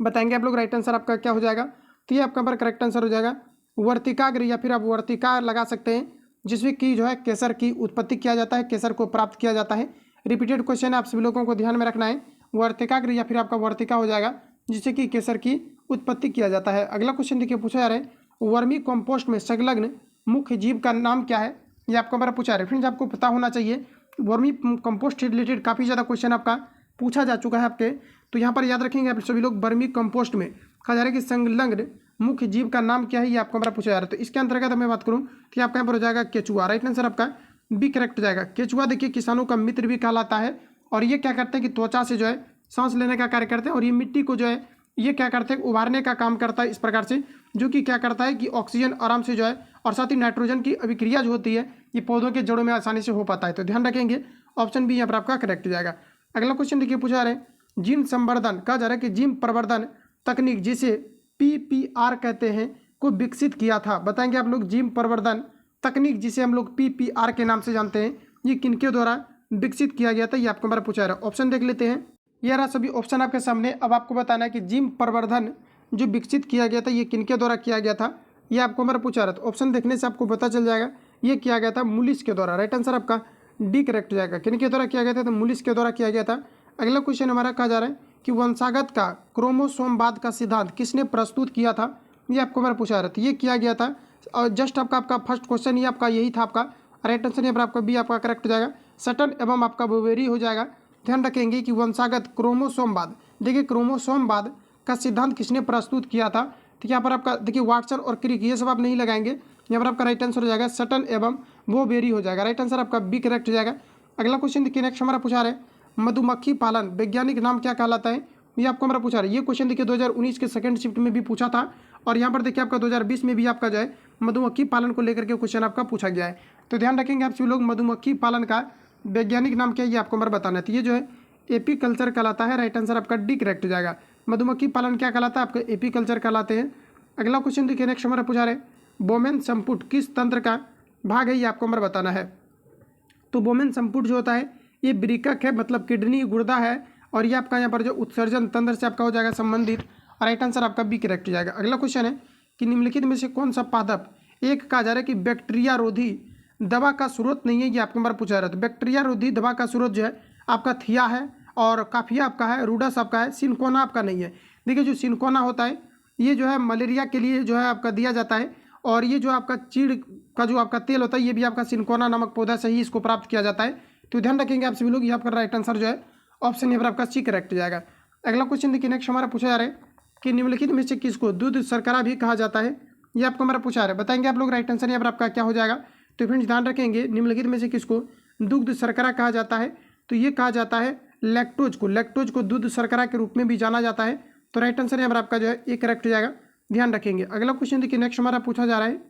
[SPEAKER 1] बताएंगे आप लोग। राइट आंसर आपका क्या हो जाएगा, तो ये आपका हमारा करेक्ट आंसर हो जाएगा वर्तिकाग्र, या फिर आप वर्तिका लगा सकते हैं, जिसमें कि जो है केसर की उत्पत्ति किया जाता है, केसर को प्राप्त किया जाता है। रिपीटेड क्वेश्चन है, आप सभी लोगों को ध्यान में रखना है। वर्तिकाग्र या फिर आपका वर्तिका हो जाएगा, जिससे कि केसर की उत्पत्ति किया जाता है। अगला क्वेश्चन देखिए पूछा जा रहा है वर्मी कंपोस्ट में संलग्न मुख्य जीव का नाम क्या है, ये आपको हमारा पूछा है। फ्रेंड्स आपको पता होना चाहिए, वर्मी कंपोस्ट से रिलेटेड काफ़ी ज़्यादा क्वेश्चन आपका पूछा जा चुका है आपके, तो यहाँ पर याद रखेंगे आप सभी लोग। वर्मी कंपोस्ट में कहा जा रहा है कि संलग्न मुख्य जीव का नाम क्या है, ये आपको हमारा पूछा जा रहा है। तो इसके अंतर्गत मैं बात करूँ तो आपका यहाँ पर हो जाएगा केचुआ। राइट आंसर आपका बी करेक्ट हो जाएगा। केचुआ देखिए किसानों का मित्र भी कहलाता है, और ये क्या करते हैं कि त्वचा से जो है सांस लेने का कार्य करते हैं, और ये मिट्टी को जो है ये क्या करते हैं उभारने का काम करता है इस प्रकार से, जो कि क्या करता है कि ऑक्सीजन आराम से जो है और साथ ही नाइट्रोजन की अभिक्रिया जो होती है ये पौधों के जड़ों में आसानी से हो पाता है। तो ध्यान रखेंगे, ऑप्शन बी यहाँ पर आपका करेक्ट हो जाएगा। अगला क्वेश्चन देखिए पूछा जा रहा है जीन संवर्धन, कहा जा रहा है कि जीन प्रवर्धन तकनीक जिसे PPR कहते हैं को विकसित किया था, बताएंगे आप लोग। जीन प्रवर्धन तकनीक जिसे हम लोग PPR के नाम से जानते हैं, ये किनके द्वारा विकसित किया गया था, ये आपको हमारा पूछा जा रहा है। ऑप्शन देख लेते हैं, ये रहा सभी ऑप्शन आपके सामने। अब आपको बताना है कि जीन प्रवर्धन जो विकसित किया गया था ये किनके द्वारा किया गया था, ये आपको हमारा पूछा रहा था। ऑप्शन देखने से आपको पता चल जाएगा ये किया गया था मुलिस के द्वारा। राइट आंसर आपका डी करेक्ट हो जाएगा। किनके द्वारा किया गया था, तो मुलिस के द्वारा किया गया था। अगला क्वेश्चन हमारा कहा जा रहा है कि वंशागत का क्रोमोसोमवाद का सिद्धांत किसने प्रस्तुत किया था, ये आपको हमारा पूछा रहा था। ये किया गया था, और जस्ट आपका फर्स्ट क्वेश्चन ही आपका यही था आपका। राइट आंसर यहाँ पर आपका बी आपका करेक्ट हो जाएगा। सटन एवं आपका बोवेरी हो जाएगा। ध्यान रखेंगे कि वंशागत क्रोमोसोमवाद, देखिए क्रोमोसोमवाद का सिद्धांत किसने प्रस्तुत किया था, तो यहाँ पर आपका देखिए वाटसन और क्रिक ये सब आप नहीं लगाएंगे, यहाँ पर आपका राइट आंसर हो जाएगा सटन एवं बोवेरी हो जाएगा। राइट आंसर आपका बी करेक्ट हो जाएगा। अगला क्वेश्चन देखिए नेक्स्ट हमारा पूछा रहा है मधुमक्खी पालन वैज्ञानिक नाम क्या कहलाता है, ये आपको हमारा पूछा रहा है। ये क्वेश्चन देखिए 2019 के सेकंड शिफ्ट में भी पूछा था, और यहाँ पर देखिए आपका 2020 में भी आपका जो है मधुमक्खी पालन को लेकर के क्वेश्चन आपका पूछा गया है। तो ध्यान रखेंगे आप सभी लोग, मधुमक्खी पालन का वैज्ञानिक नाम क्या है, ये आपको हमारा बताना है। तो ये जो है एपीकल्चर कहलाता है। राइट आंसर आपका डी करेक्ट हो जाएगा। मधुमक्खी पालन क्या कहलाता है, आपका एपीकल्चर कहलाते हैं। अगला क्वेश्चन देखिए नेक्स्ट हमारा पूछा रहे बोमेन संपुट किस तंत्र का भाग है, ये आपको हमारा बताना है। तो बोमेन संपुट जो होता है ये वृक्क है, मतलब किडनी गुर्दा है, और ये आपका यहाँ पर जो उत्सर्जन तंत्र से आपका हो जाएगा संबंधित। राइट आंसर आपका बी करेक्ट हो जाएगा। अगला क्वेश्चन है कि निम्नलिखित में से कौन सा पादप एक कहा जा रहा है कि बैक्टीरिया रोधी दवा का स्रोत नहीं है, ये आपको हमारा पूछा रहा है। तो बैक्टीरिया रोधी दवा का स्रोत जो है आपका थिया है, और काफिया आपका है, रूडस आपका है, सिनकोना आपका नहीं है। देखिए जो सिनकोना होता है ये जो है मलेरिया के लिए जो है आपका दिया जाता है, और ये जो आपका चीड़ का जो आपका तेल होता है ये भी आपका सिनकोना नामक पौधा से ही इसको प्राप्त किया जाता है। तो ध्यान रखेंगे आप सभी लोग, यहाँ पर राइट आंसर जो है ऑप्शन यहाँ पर आपका सी करेक्ट हो जाएगा। अगला क्वेश्चन देखिए नेक्स्ट हमारा पूछा जा रहा है कि निम्नलिखित में से किसको दूध शर्करा भी कहा जाता है, ये आपको हमारा पूछा रहा है। बताएंगे आप लोग। राइट आंसर यहाँ पर आपका क्या हो जाएगा, तो फ्रेंड्स ध्यान रखेंगे निम्नलिखित में से किसको दुग्ध शर्करा कहा जाता है, तो ये कहा जाता है लैक्टोज को। लैक्टोज को दूध शर्करा के रूप में भी जाना जाता है। तो राइट आंसर यहाँ पर आपका जो है ये करेक्ट हो जाएगा, ध्यान रखेंगे। अगला क्वेश्चन देखिए नेक्स्ट हमारा पूछा जा रहा है।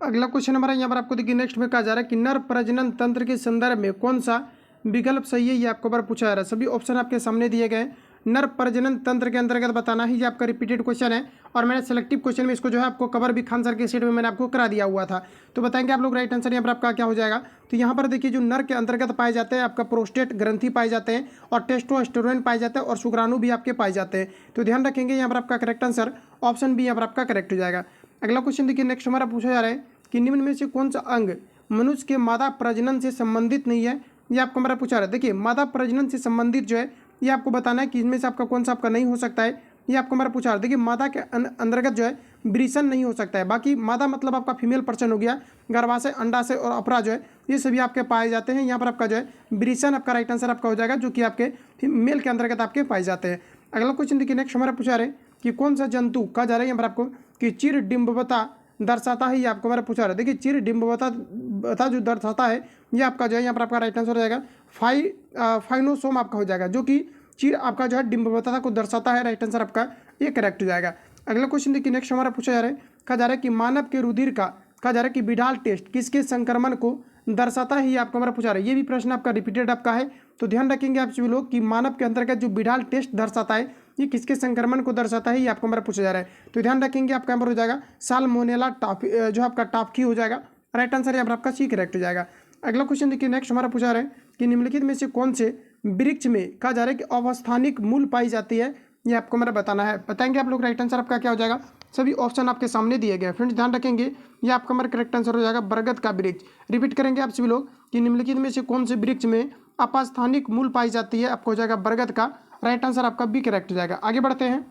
[SPEAKER 1] अगला क्वेश्चन हमारा यहाँ पर आपको देखिए नेक्स्ट में कहा जा रहा है कि नर प्रजनन तंत्र के संदर्भ में कौन सा विकल्प सही है, ये आपको बार पूछा जा रहा है। सभी ऑप्शन आपके सामने दिए गए। नर प्रजनन तंत्र के अंतर्गत बताना ही ये आपका रिपीटेड क्वेश्चन है, और मैंने सेलेक्टिव क्वेश्चन में इसको जो है आपको कवर भी खान सर के सीट में मैंने आपको करा दिया हुआ था। तो बताएंगे आप लोग। राइट आंसर यहाँ पर आपका क्या हो जाएगा, तो यहाँ पर देखिए जो नर के अंतर्गत पाए जाते हैं आपका प्रोस्टेट ग्रंथि पाए जाते हैं, और टेस्टोस्टेरोन पाए जाते हैं, और शुक्राणु भी आपके पाए जाते हैं। तो ध्यान रखेंगे यहाँ पर आपका करेक्ट आंसर ऑप्शन बी यहाँ पर आपका करेक्ट हो जाएगा। अगला क्वेश्चन देखिए नेक्स्ट हमारा पूछा जा रहा है कि निम्न में से कौन सा अंग मनुष्य के मादा प्रजनन से संबंधित नहीं है, ये आपको हमारा पूछा रहा है। देखिए मादा प्रजनन से संबंधित जो है ये आपको बताना है कि इनमें से आपका कौन सा आपका नहीं हो सकता है, ये आपको हमारा पूछा रहा है। देखिए मादा के अंतर्गत जो है वृषण नहीं हो सकता है। बाकी मादा मतलब आपका फीमेल पर्सन हो गया, गर्भाशय, अंडाशय और अपरा जो है ये सभी आपके पाए जाते हैं। यहाँ पर आपका जो है वृषण आपका राइट आंसर आपका हो जाएगा, जो कि आपके फीमेल के अंतर्गत आपके पाए जाते हैं। अगला क्वेश्चन देखिए नेक्स्ट हमारा पूछा रहे कि कौन सा जंतु कहा जा रहा है यहाँ पर आपको कि चिर डिम्बवता दर्शाता है, ये आपको हमारा पूछा रहा है। देखिए चिर डिम्बवता जो दर्शाता है ये आपका जो है यहाँ पर आपका राइट आंसर हो जाएगा फाइनोसोम आपका हो जाएगा, जो कि चीर आपका जो है डिम्बवतता को दर्शाता है। राइट आंसर आपका ये करेक्ट हो जाएगा। अगला क्वेश्चन देखिए, नेक्स्ट हमारा पूछा जा रहा है, कहा जा रहा है कि मानव के रुधिर का कहा जा रहा है कि विडाल टेस्ट किसके संक्रमण को दर्शाता है, ये आपको हमारा पूछा रहा है। ये भी प्रश्न आपका रिपीटेड आपका है, तो ध्यान रखेंगे आप सभी लोग कि मानव के अंतर्गत जो विडाल टेस्ट दर्शाता है ये किसके संक्रमण को दर्शाता है, ये आपको हमारा पूछा जा रहा है। तो ध्यान रखेंगे आपका नंबर हो जाएगा साल्मोनेला टाफी, जो आपका टाफकी हो जाएगा। राइट आंसर यहाँ पर आपका सी करेक्ट हो जाएगा। अगला क्वेश्चन देखिए, नेक्स्ट हमारा पूछा रहा है कि निम्नलिखित में से कौन से वृक्ष में कहा जा रहा है कि अवस्थानिक मूल पाई जाती है, ये आपको मेरा बताना है। बताएंगे आप लोग। राइट आंसर आपका क्या हो जाएगा, सभी ऑप्शन आपके सामने दिए गए। फ्रेंड्स ध्यान रखेंगे, ये आपका हमारा करेक्ट आंसर हो जाएगा बरगद का वृक्ष। रिपीट करेंगे आप सभी लोग कि निम्नलिखित में से कौन से वृक्ष में अस्थानिक मूल पाई जाती है, आपको हो जाएगा बरगद का। राइट आंसर आपका बी करेक्ट हो जाएगा। आगे बढ़ते हैं।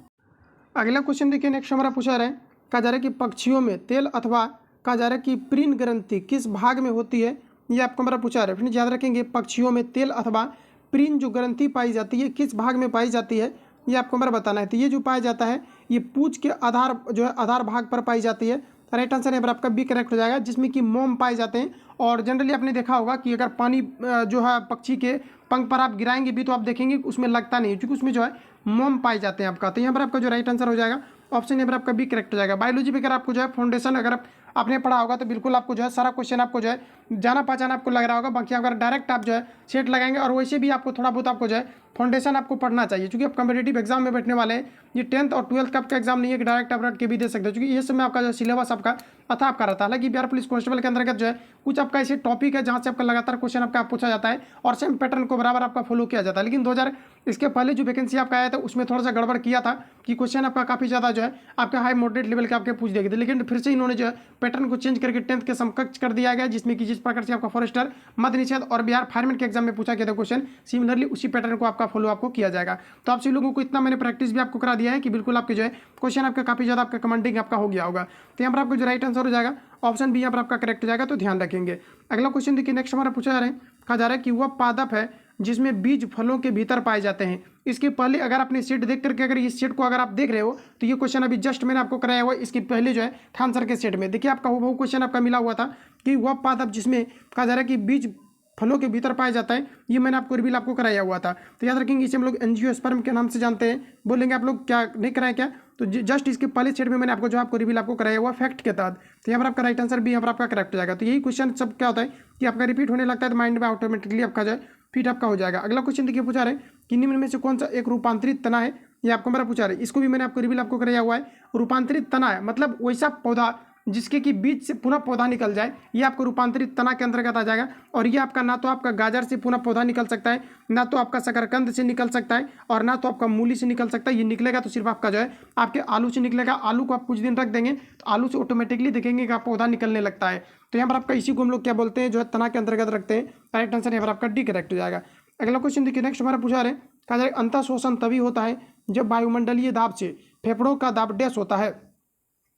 [SPEAKER 1] अगला क्वेश्चन देखिए, नेक्स्ट हमारा पूछा रहा है, कहा जा रहा है कि पक्षियों में तेल अथवा कहा जा रहा है कि प्रीन ग्रंथि किस भाग में होती है, ये आपको हमारा पूछा रहा है। फ्रेंड्स याद रखेंगे, पक्षियों में तेल अथवा प्रीन जो ग्रंथि पाई जाती है किस भाग में पाई जाती है, ये आपको हमारा बताना है। तो ये जो पाया जाता है ये पूंछ के आधार जो है आधार भाग पर पाई जाती है। राइट आंसर यहाँ पर आपका बी करेक्ट हो जाएगा, जिसमें कि मोम पाए जाते हैं। और जनरली आपने देखा होगा कि अगर पानी जो है पक्षी के पंख पर आप गिराएंगे भी तो आप देखेंगे उसमें लगता नहीं, क्योंकि उसमें जो है मोम पाए जाते हैं आपका। तो यहाँ पर आपका जो राइट आंसर हो जाएगा ऑप्शन यहाँ पर आपका बी करेक्ट हो जाएगा। बायोलॉजी में अगर आपको जो है फाउंडेशन अगर आपने पढ़ा होगा तो बिल्कुल आपको जो है सारा क्वेश्चन आपको जो है जाना पहचाना आपको लग रहा होगा। बाकी अगर डायरेक्ट आप जो है सेट लगाएंगे, और वैसे भी आपको थोड़ा बहुत आपको जो है फाउंडेशन आपको पढ़ना चाहिए, क्योंकि आप कम्पिटेटिव एग्जाम में बैठने वाले हैं। ये 10th और 12th का आपका एग्जाम नहीं है कि डायरेक्ट आप रट के भी दे सकते हो, क्योंकि ये समय आपका जो सिलेबस आपका अथा आपका रहता है। हालांकि बिहार पुलिस कांस्टेबल के अंतर्गत जो है कुछ आपका ऐसे टॉपिक है जहाँ से आपका लगातार क्वेश्चन आपका पूछा जाता है और सेम पैटर्न को बराबर आपका फॉलो किया जाता है। लेकिन 2000 इसके पहले जो वैकेंसी आपका आया था उसमें थोड़ा सा गड़बड़ किया था कि क्वेश्चन आपका काफ़ी ज़्यादा जो है आपके हाई मॉडरेट लेवल के आपके पूछ दिए गए थे। लेकिन फिर से इन्होंने जो है पैटर्न को चेंज करके 10th के समकक्ष कर दिया गया, जिसमें कि जिस प्रकार से आपका फॉरेस्टर, मद्य निषेध और बिहार फायरमैन के एग्जाम में पूछा गया था क्वेश्चन, सिमिलरली उसी पैटर्न को आपका फॉलो आपको किया जाएगा। तो आप सभी लोगों को इतना मैंने प्रैक्टिस भी आपको करा दिया है कि बिल्कुल आपके जो है क्वेश्चन आपका काफ़ी ज़्यादा आपका कमांडिंग आपका हो गया होगा। तो यहाँ पर आपको जो राइट आंसर हो जाएगा ऑप्शन बी यहाँ पर आपका करेक्ट हो जाएगा। तो ध्यान रखेंगे। अगला क्वेश्चन देखिए, नेक्स्ट हमारा पूछा जा रहा है, कहा जा रहा है कि वह पादप है जिसमें बीज फलों के भीतर पाए जाते हैं। इसके पहले अगर आपने सेट देख करके अगर इस सेट को अगर आप देख रहे हो तो ये क्वेश्चन अभी जस्ट मैंने आपको कराया हुआ, इसके पहले जो है आंसर के सेट में देखिए आपका वो क्वेश्चन आपका मिला हुआ था कि वह पादप जिसमें कहा जा रहा है कि बीज फलों के भीतर पाया जाता है, ये मैंने आपको रिवील आपको कराया हुआ था। तो याद रखेंगे इसे हम लोग एंजियोस्पर्म के नाम से जानते हैं। बोलेंगे आप लोग क्या नहीं कराए क्या, तो जस्ट इसके पहले सेट में मैंने आपको जो आपको रिवील आपको कराया हुआ फैक्ट के तहत। तो यहाँ पर आपका राइट आंसर भी यहाँ पर आपका करेक्ट हो जाएगा। तो यही क्वेश्चन सब क्या होता है कि आपका रिपीट होने लगता है तो माइंड में ऑटोमेटिकली आपका जो है फिट आपका हो जाएगा। अगला क्वेश्चन देखिए, पूछा रहे कि निम्न में से कौन सा एक रूपांतरित तना है, ये आपको मेरा पूछा रहे। इसको भी मैंने आपको रिवील आपको कराया हुआ है। रूपांतरित तना है मतलब वैसा पौधा जिसके कि बीज से पुनः पौधा निकल जाए, ये आपको रूपांतरित तना के अंतर्गत आ जाएगा। और ये आपका ना तो आपका गाजर से पुनः पौधा निकल सकता है, ना तो आपका शकरकंद से निकल सकता है, और ना तो आपका मूली से निकल सकता है। ये निकलेगा तो सिर्फ आपका जो है आपके आलू से निकलेगा। आलू को आप कुछ दिन रख देंगे तो आलू से ऑटोमेटिकली देखेंगे कि पौधा निकलने लगता है। तो यहाँ पर आपका इसी को हम लोग क्या बोलते हैं, जो है तना के अंतर्गत रखते हैं। राइट आंसर यहाँ पर आपका डी करेक्ट हो जाएगा। अगला क्वेश्चन देखिए, नेक्स्ट हमारा पूछा रहे, कहा जाए अंतः शोषण तभी होता है जब वायुमंडलीय दाब से फेफड़ों का दाब डैश होता है।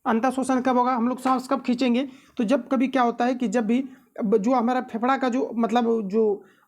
[SPEAKER 1] अंतः शोषण कब होगा, हम लोग सांस कब खींचेंगे, तो जब कभी क्या होता है कि जब भी जो हमारा फेफड़ा का जो मतलब जो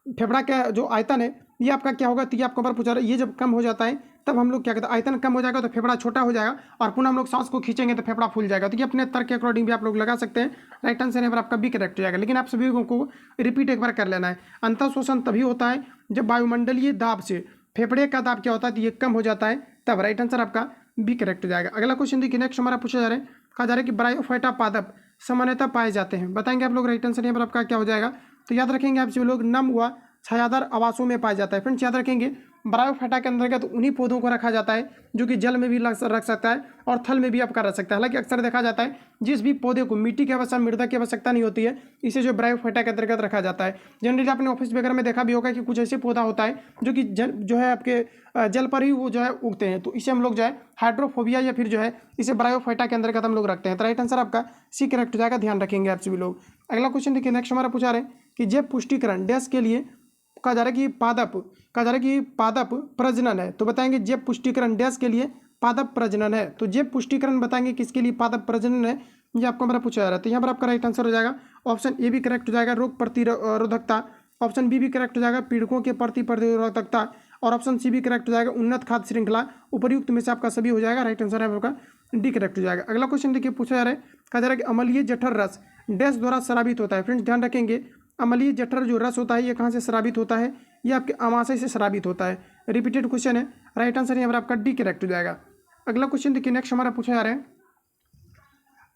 [SPEAKER 1] फेफड़ा का जो आयतन है ये आपका क्या होगा, तो ये आपको बार पूछा रहा है, ये जब कम हो जाता है तब हम लोग क्या कहते हैं, आयतन कम हो जाएगा तो फेफड़ा छोटा हो जाएगा, और पुनः हम लोग सांस को खींचेंगे तो फेफड़ा फूल जाएगा। तो ये अपने तर्क के अकॉर्डिंग भी आप लोग लगा सकते हैं। राइट आंसर यहाँ पर आपका बी करेक्ट हो जाएगा। लेकिन आप सभी को रिपीट एक बार कर लेना है। अंतः शोषण तभी होता है जब वायुमंडलीय दाब से फेफड़े का दाब क्या होता है, तो ये कम हो जाता है तब। राइट आंसर आपका बी करेक्ट हो जाएगा। अगला क्वेश्चन देखिए, नेक्स्ट हमारा पूछा जा रहा है, कहा जा रहा है कि ब्रायोफाइटा पादप सामान्यतः पाए जाते हैं। बताएंगे आप लोग। राइट आंसर यहाँ पर आपका क्या हो जाएगा, तो याद रखेंगे आप सभी लोग नम व छायादार आवासों में पाया जाता है। फ्रेंड्स याद रखेंगे ब्रायोफाइटा के अंतर्गत उन्हीं पौधों को रखा जाता है जो कि जल में भी रख सकता है और थल में भी आपका रख सकता है। हालांकि अक्सर देखा जाता है जिस भी पौधे को मिट्टी की आवश्यकता, मृदा की आवश्यकता नहीं होती है, इसे जो ब्रायोफाइटा के अंतर्गत रखा जाता है। जनरली आपने ऑफिस वगैरह में देखा भी होगा कि कुछ ऐसे पौधा होता है जो कि जो है आपके जल पर ही वो जो है उगते हैं, तो इसे हम लोग जो है हाइड्रोफोबिया या फिर जो है इसे ब्रायोफाइटा के अंतर्गत हम लोग रखते हैं। तो राइट आंसर आपका सी करेक्ट हो जाएगा। ध्यान रखेंगे आप सभी लोग। अगला क्वेश्चन देखिए, नेक्स्ट हमारा पूछा रहे कि जैव पुष्टिकरण डैश के लिए कहा जा रहा है कि पादप प्रजनन है। तो बताएंगे जैव पुष्टिकरण डैश के लिए पादप प्रजनन है। तो जैव पुष्टिकरण बताएंगे किसके लिए पादप प्रजनन है, ये आपको हमारा पूछा जा रहा है। तो यहाँ पर आपका राइट आंसर हो जाएगा ऑप्शन ए भी करेक्ट हो जाएगा, रोग प्रतिरोधकता। ऑप्शन बी भी करेक्ट हो जाएगा, पीड़कों के प्रति प्रतिरोधकता। और ऑप्शन सी भी करेक्ट हो जाएगा, उन्नत खाद्य श्रृंखला। उपर्युक्त में से आपका सभी हो जाएगा। राइट आंसर है आपका डी करेक्ट हो जाएगा। अगला क्वेश्चन देखिए, पूछा जा रहा है, कहा जा रहा है कि अम्लीय जठर रस डैश द्वारा स्रावित होता है। फ्रेंड्स ध्यान रखेंगे अम्लीय जठर जो रस होता है ये कहाँ से स्रावित होता है? ये आपके अमाशय से स्रावित होता है। रिपीटेड क्वेश्चन है, राइट आंसर यहाँ पर आपका डी करेक्ट हो जाएगा। अगला क्वेश्चन देखिए, नेक्स्ट हमारा पूछा जा रहा है,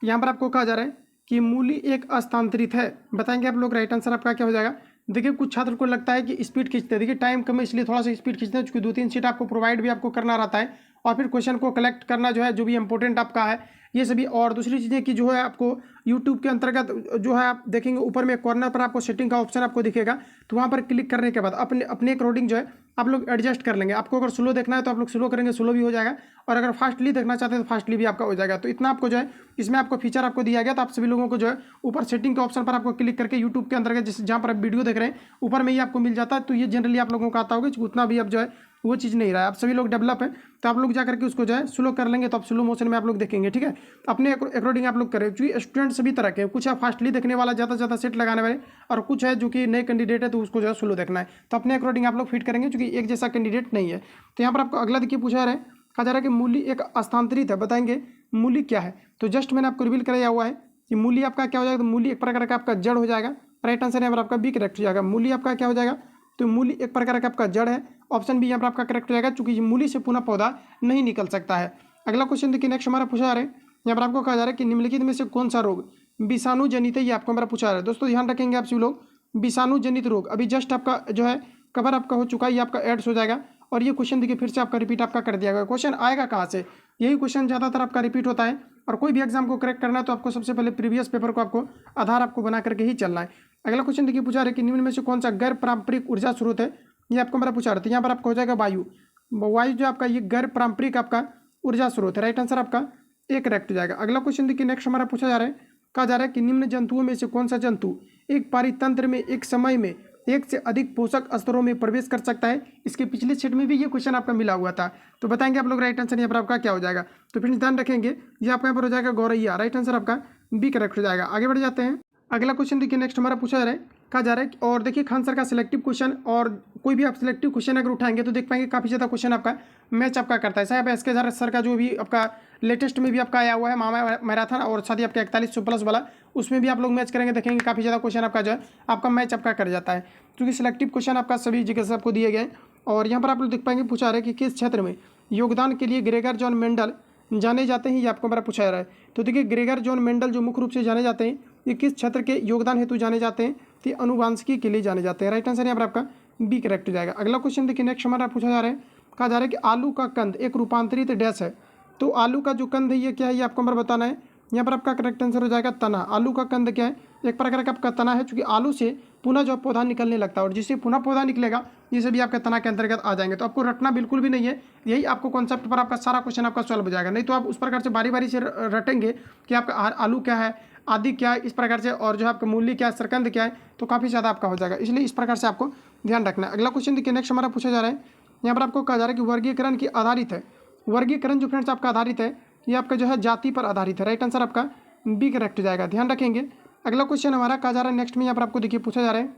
[SPEAKER 1] यहाँ पर आपको कहा जा रहा है कि मूली एक अस्थानांतरित है। बताएंगे आप लोग, राइट आंसर आपका क्या हो जाएगा? देखिए कुछ छात्र को लगता है कि स्पीड खींचते हैं, देखिए टाइम कम है इसलिए थोड़ा सा स्पीड खींचते हैं, क्योंकि 2-3 सीट आपको प्रोवाइड भी आपको करना रहता है, और फिर क्वेश्चन को कलेक्ट करना जो है, जो भी इंपॉर्टेंट आपका है ये सभी। और दूसरी चीज़ें कि जो है आपको यूट्यूब के अंतर्गत जो है आप देखेंगे ऊपर में कॉर्नर पर आपको सेटिंग का ऑप्शन आपको दिखेगा, तो वहाँ पर क्लिक करने के बाद अपने अपने अकॉर्डिंग जो है आप लोग एडजस्ट कर लेंगे। आपको अगर स्लो देखना है तो आप लोग स्लो करेंगे, स्लो भी हो जाएगा, और अगर फास्टली देखना चाहते हैं तो फास्टली भी आपका हो जाएगा। तो इतना आपको जो है इसमें आपको फीचर आपको दिया गया, तो आप सभी लोगों को जो है ऊपर सेटिंग के ऑप्शन पर आपको क्लिक करके यूट्यूब के अंतर्गत जिस जहाँ पर आप वीडियो देख रहे हैं ऊपर में ही आपको मिल जाता है। तो ये जनरली आप लोगों को आता होगा, उतना भी अब जो है वो चीज़ नहीं रहा है। आप सभी लोग डेवलप है, तो आप लोग जा करके उसको जो है स्लो कर लेंगे, तो आप स्लो मोशन में आप लोग देखेंगे, ठीक है। तो अपने अकॉर्डिंग आप लोग करें, क्योंकि स्टूडेंट सभी तरह के, कुछ है फास्टली देखने वाला ज़्यादा से ज़्यादा सेट लगाने वाले, और कुछ है जो कि नए कैंडिडेट है तो उसको जो है स्लो देखना है। तो अपने अकॉर्डिंग आप लोग फिट करेंगे, क्योंकि एक जैसा कैंडिडेट नहीं है। तो यहाँ पर आपको अगला देखिए पूछा रहा है, कहा जा रहा है कि मूली एक स्थानांतरित है। बताएंगे मूली क्या है? तो जस्ट मैंने आपको रिवील कराया हुआ है कि मूली आपका क्या हो जाएगा, तो मूली एक प्रकार का आपका जड़ हो जाएगा। राइट आंसर यहाँ पर आपका बी करेक्ट हो जाएगा। मूली आपका क्या हो जाएगा? तो मूली एक प्रकार का आपका जड़ है, ऑप्शन बी यहाँ पर आपका करेक्ट हो जाएगा, चूंकि मूली से पुनः पौधा नहीं निकल सकता है। अगला क्वेश्चन देखिए, नेक्स्ट हमारा पूछा जा रहा है, यहाँ पर आपको कहा जा रहा है कि निम्नलिखित में से कौन सा रोग विषाणु जनित है, ये आपको हमारा पूछा जा रहा है। दोस्तों ध्यान रखेंगे आप सभी लोग, विषाणु जनित रोग अभी जस्ट आपका जो है कवर आपका हो चुका है, ये आपका एड्स हो जाएगा। और ये क्वेश्चन देखिए फिर से आपका रिपीट आपका कर दिया गया। क्वेश्चन आएगा कहाँ से? यही क्वेश्चन ज़्यादातर आपका रिपीट होता है, और कोई भी एग्जाम को करेक्ट करना है तो आपको सबसे पहले प्रीवियस पेपर को आपको आधार आपको बना करके ही चलना है। अगला क्वेश्चन देखिए पूछा रहा है कि निम्न में से कौन सा गैर पारंपरिक ऊर्जा स्रोत है, ये आपको हमारा पूछा रहा था। यहाँ पर आपका हो जाएगा वायु। वायु जो आपका ये गैर पारंपरिक आपका ऊर्जा स्रोत है। राइट आंसर आपका एक करेक्ट हो जाएगा। अगला क्वेश्चन देखिए, नेक्स्ट हमारा पूछा जा रहा है, कहा जा रहा है कि निम्न जंतुओं में से कौन सा जंतु एक पारितंत्र में एक समय में एक से अधिक पोषक स्तरों में प्रवेश कर सकता है? इसके पिछले सेट में भी ये क्वेश्चन आपका मिला हुआ था, तो बताएंगे आप लोग, राइट आंसर यहाँ पर आपका क्या हो जाएगा? तो फिर ध्यान रखेंगे, ये आपका यहाँ पर हो जाएगा गौरैया। राइट आंसर आपका बी करेक्ट हो जाएगा। आगे बढ़ जाते हैं। अगला क्वेश्चन देखिए, नेक्स्ट हमारा पूछा जा रहा है, कहा जा रहा है और देखिए खान सर का सिलेक्टिव क्वेश्चन, और कोई भी आप सिलेक्टिव क्वेश्चन अगर उठाएंगे तो देख पाएंगे काफ़ी ज़्यादा क्वेश्चन आपका मैच आपका करता है। साहब SK सर का जो भी आपका लेटेस्ट में भी आपका आया हुआ है मामा मैराथन, और साथ ही आपका 4100+ वाला, उसमें भी आप लोग मैच करेंगे, देखेंगे काफ़ी ज़्यादा क्वेश्चन आपका जो है आपका मैच आपका कर जाता है, क्योंकि सिलेक्टिव क्वेश्चन आपका सभी जगह से आपको दिए गए। और यहाँ पर आप लोग देख पाएंगे पूछा रहा है कि किस क्षेत्र में योगदान के लिए ग्रेगर जॉन मेंडल जाने जाते हैं, ये आपको हमारा पूछा जा रहा है। तो देखिए ग्रेगर जॉन मेंडल जो मुख्य रूप से जाने जाते हैं, ये किस क्षेत्र के योगदान हेतु जाने जाते हैं? तो अनुवांशिकी के लिए जाने जाते हैं। राइट आंसर यहाँ पर आपका बी करेक्ट हो जाएगा। अगला क्वेश्चन देखिए, नेक्स्ट हमारा पूछा जा रहा है, कहा जा रहा है कि आलू का कंद एक रूपांतरित डैश है। तो आलू का जो कंद है ये क्या है, ये आपको हमारा बताना है। यहाँ पर आपका करेक्ट आंसर हो जाएगा तना। आलू का कंद क्या है? एक प्रकार का आपका तना है, चूँकि आलू से पुनः जो पौधा निकलने लगता है, और जिससे पुनः पौधा निकलेगा ये सभी आपके तना के अंतर्गत आ जाएंगे। तो आपको रटना बिल्कुल भी नहीं है, यही आपको कॉन्सेप्ट पर आपका सारा क्वेश्चन आपका सॉल्व हो जाएगा। नहीं तो आप उस प्रकार से बारी बारी से रटेंगे कि आपका आलू क्या है, आदि क्या है, इस प्रकार से, और जो आपका मूली क्या है, सरकंद क्या है, तो काफ़ी ज़्यादा आपका हो जाएगा। इसलिए इस प्रकार से आपको ध्यान रखना है। अगला क्वेश्चन देखिए, नेक्स्ट हमारा पूछा जा रहा है, यहाँ पर आपको कहा जा रहा है कि वर्गीकरण की आधारित है। वर्गीकरण जो फ्रेंड्स आपका आधारित है, ये आपका जो है जाति पर आधारित है। राइट आंसर आपका बी करेक्ट हो जाएगा, ध्यान रखेंगे। अगला क्वेश्चन हमारा कहा जा रहा है, नेक्स्ट में यहाँ पर आपको देखिए पूछा जा रहा है,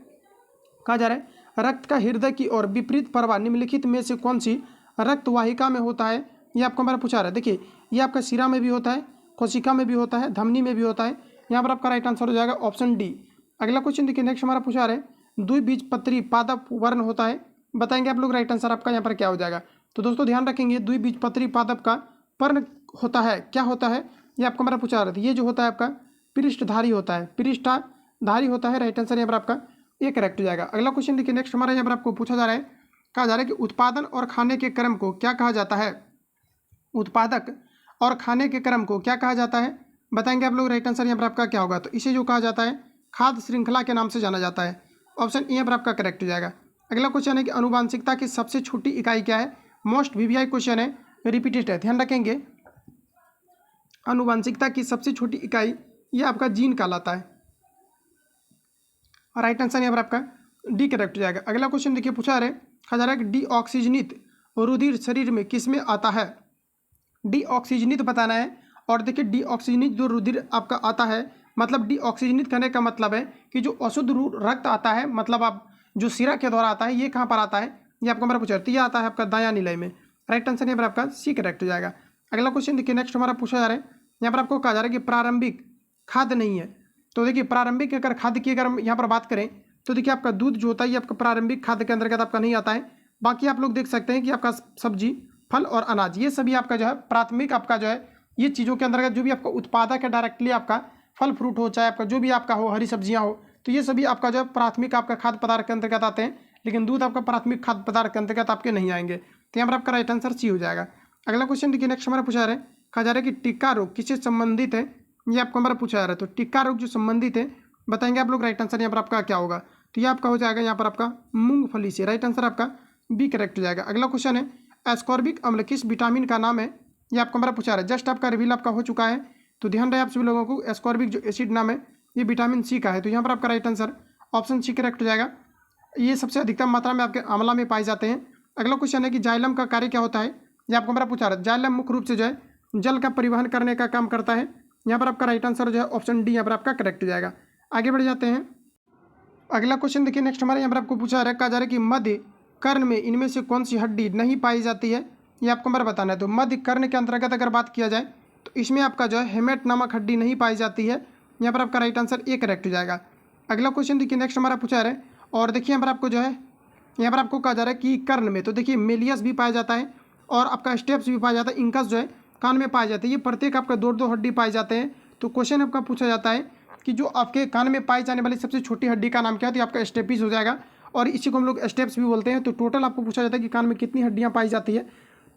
[SPEAKER 1] कहा जा रहा है रक्त का हृदय की ओर विपरीत प्रवाह निम्नलिखित में से कौन सी रक्त वाहिका में होता है? ये आपको हमारा पूछा रहा है। देखिए ये आपका शिरा में भी होता है, कोशिका में भी होता है, धमनी में भी होता है। यहाँ पर आपका राइट आंसर हो जाएगा ऑप्शन डी। अगला क्वेश्चन देखिए, नेक्स्ट हमारा पूछा रहा है द्विबीजपत्री पादप वर्ण होता है। बताएंगे आप लोग, राइट आंसर आपका यहाँ पर क्या हो जाएगा? तो दोस्तों ध्यान रखेंगे, द्विबीजपत्री पादप का पर्ण होता है, क्या होता है, ये आपको हमारा पूछा रहा था। ये जो होता है आपका पृष्ठधारी होता है, पृष्ठधारी होता है। राइट आंसर यहाँ पर आपका ये करेक्ट हो जाएगा। अगला क्वेश्चन देखिए, नेक्स्ट हमारा यहाँ पर आपको पूछा जा रहा है, कहा जा रहा है कि उत्पादन और खाने के क्रम को क्या कहा जाता है? उत्पादक और खाने के क्रम को क्या कहा जाता है? बताएंगे आप लोग, राइट आंसर यहाँ पर आपका क्या होगा? तो इसे जो कहा जाता है खाद्य श्रृंखला के नाम से जाना जाता है। ऑप्शन ए पर आपका करेक्ट हो जाएगा। अगला क्वेश्चन है कि अनुवांशिकता की सबसे छोटी इकाई क्या है? मोस्ट VVI क्वेश्चन है, रिपीटेड है, ध्यान रखेंगे। अनुवांशिकता की सबसे छोटी इकाई ये आपका जीन कहलाता है। राइट आंसर यहाँ पर आपका डी करेक्ट हो जाएगा। अगला क्वेश्चन देखिए पूछा रहे, कहा जा रहा है कि डीऑक्सीजनित रुधिर शरीर में किस में आता है? डीऑक्सीजनित बताना है। और देखिए डीऑक्सीजनित जो रुधिर आपका आता है, मतलब डीऑक्सीजनित करने का मतलब है कि जो अशुद्ध रक्त आता है, मतलब आप जो सिरा के द्वारा आता है, ये कहाँ पर आता है? ये आपको हमारा पूछा, ये आता है आपका दायां निलय में। राइट आंसर यहाँ पर आपका सी करेक्ट हो जाएगा। अगला क्वेश्चन देखिए, नेक्स्ट हमारा पूछा जा रहा है, यहाँ पर आपको कहा जा रहा है कि प्रारंभिक खाद्य नहीं है। तो देखिए प्रारंभिक अगर खाद्य की अगर हम यहाँ पर बात करें तो देखिए आपका दूध जो होता है ये आपका प्रारंभिक खाद्य के अंतर्गत आपका नहीं आता है। बाकी आप लोग देख सकते हैं कि आपका सब्जी, फल और अनाज ये सभी आपका जो है प्राथमिक आपका जो है ये चीज़ों के अंतर्गत जो भी आपका उत्पादक है डायरेक्टली आपका फल फ्रूट हो, चाहे आपका जो भी आपका हो, हरी सब्जियां हो, तो ये सभी आपका जो है प्राथमिक आपका खाद्य पदार्थ के अंतर्गत आते हैं। लेकिन दूध आपका प्राथमिक खाद्य पदार्थ के अंतर्गत आपके नहीं आएंगे। तो यहाँ पर आपका राइट आंसर सी हो जाएगा। अगला क्वेश्चन देखिए, नेक्स्ट हमारा पूछा रहा है, कहा जा रहा है कि टिक्का रोग किससे संबंधित है, ये आपको हमारा पूछा जा रहा है। तो टिक्का रोग जो संबंधित है बताएंगे आप लोग। राइट आंसर यहाँ पर आपका क्या होगा, तो ये आपका हो जाएगा यहाँ पर आपका मूंगफली से। राइट आंसर आपका बी करेक्ट हो जाएगा। अगला क्वेश्चन है, एस्कॉर्बिक अम्ल किस विटामिन का नाम है, ये आपको हमारा पूछा रहा है। जस्ट आपका रिवील आपका हो चुका है, तो ध्यान रहे आप सभी लोगों को, एस्कॉर्बिक जो एसिड नाम है ये विटामिन सी का है। तो यहाँ पर आपका right answer option C correct हो जाएगा। ये सबसे अधिकतम मात्रा में आपके आंवला में पाए जाते हैं। अगला क्वेश्चन है कि जाइलम का कार्य क्या होता है, ये आपको हमारा पूछा रहा है। जाइलम मुख्य रूप से जो है जल का परिवहन करने का काम करता है। यहाँ पर आपका राइट आंसर जो है ऑप्शन डी यहाँ पर आपका करेक्ट हो जाएगा। आगे बढ़ जाते हैं। अगला क्वेश्चन देखिए, नेक्स्ट हमारे यहाँ पर आपको पूछा रहा है, कहा जा रहा है कि मध्य कर्ण में इनमें से कौन सी हड्डी नहीं पाई जाती है, ये आपको हमारा बताना है। तो मध्य कर्ण के अंतर्गत अगर बात किया जाए तो इसमें आपका जो है हेमेट नामक हड्डी नहीं पाई जाती है। यहाँ पर आपका राइट आंसर ए करेक्ट हो जाएगा। अगला क्वेश्चन देखिए, नेक्स्ट हमारा पूछा रहा है, और देखिए यहाँ पर आपको जो है यहाँ पर आपको कहा जा रहा है कि कर्ण में, तो देखिए मेलियस भी पाया जाता है और आपका स्टेप्स भी पाया जाता है, इंकस जो है कान में पाए जाते हैं। ये प्रत्येक आपका दो दो हड्डी पाए जाते हैं। तो क्वेश्चन आपका पूछा जाता है कि जो आपके कान में पाई जाने वाली सबसे छोटी हड्डी का नाम क्या है, तो आपका स्टेपिस हो जाएगा और इसी को हम लोग स्टेप्स भी बोलते हैं। तो टोटल आपको पूछा जाता है कि कान में कितनी हड्डियाँ पाई जाती है,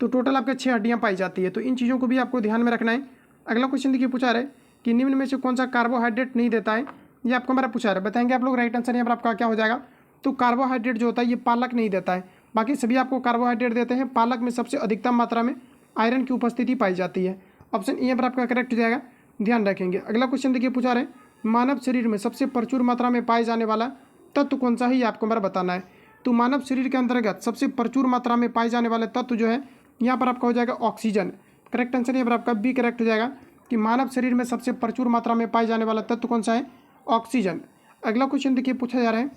[SPEAKER 1] तो टोटल आपके 6 हड्डियाँ पाई जाती है। तो इन चीज़ों को भी आपको ध्यान में रखना है। अगला क्वेश्चन देखिए, पूछा रहा है कि निम्न में से कौन सा कार्बोहाइड्रेट नहीं देता है, ये आपको हमारा पूछा रहा है। बताएंगे आप लोग। राइट आंसर यहाँ पर आपका क्या हो जाएगा, तो कार्बोहाइड्रेट जो होता है ये पालक नहीं देता है। बाकी सभी आपको कार्बोहाइड्रेट देते हैं। पालक में सबसे अधिकतम मात्रा में आयरन की उपस्थिति पाई जाती है। ऑप्शन ए पर आपका करेक्ट हो जाएगा, ध्यान रखेंगे। अगला क्वेश्चन देखिए, पूछा रहे मानव शरीर में सबसे प्रचुर मात्रा में पाए जाने वाला तत्व कौन सा है, ये आपको हमारा बताना है। तो मानव शरीर के अंतर्गत सबसे प्रचुर मात्रा में पाए जाने वाले तत्व जो है यहाँ पर आपका हो जाएगा ऑक्सीजन। करेक्ट आंसर यहाँ पर आपका बी करेक्ट हो जाएगा कि मानव शरीर में सबसे प्रचुर मात्रा में पाए जाने वाला तत्व कौन सा है, ऑक्सीजन। अगला क्वेश्चन देखिए, पूछा जा रहा है,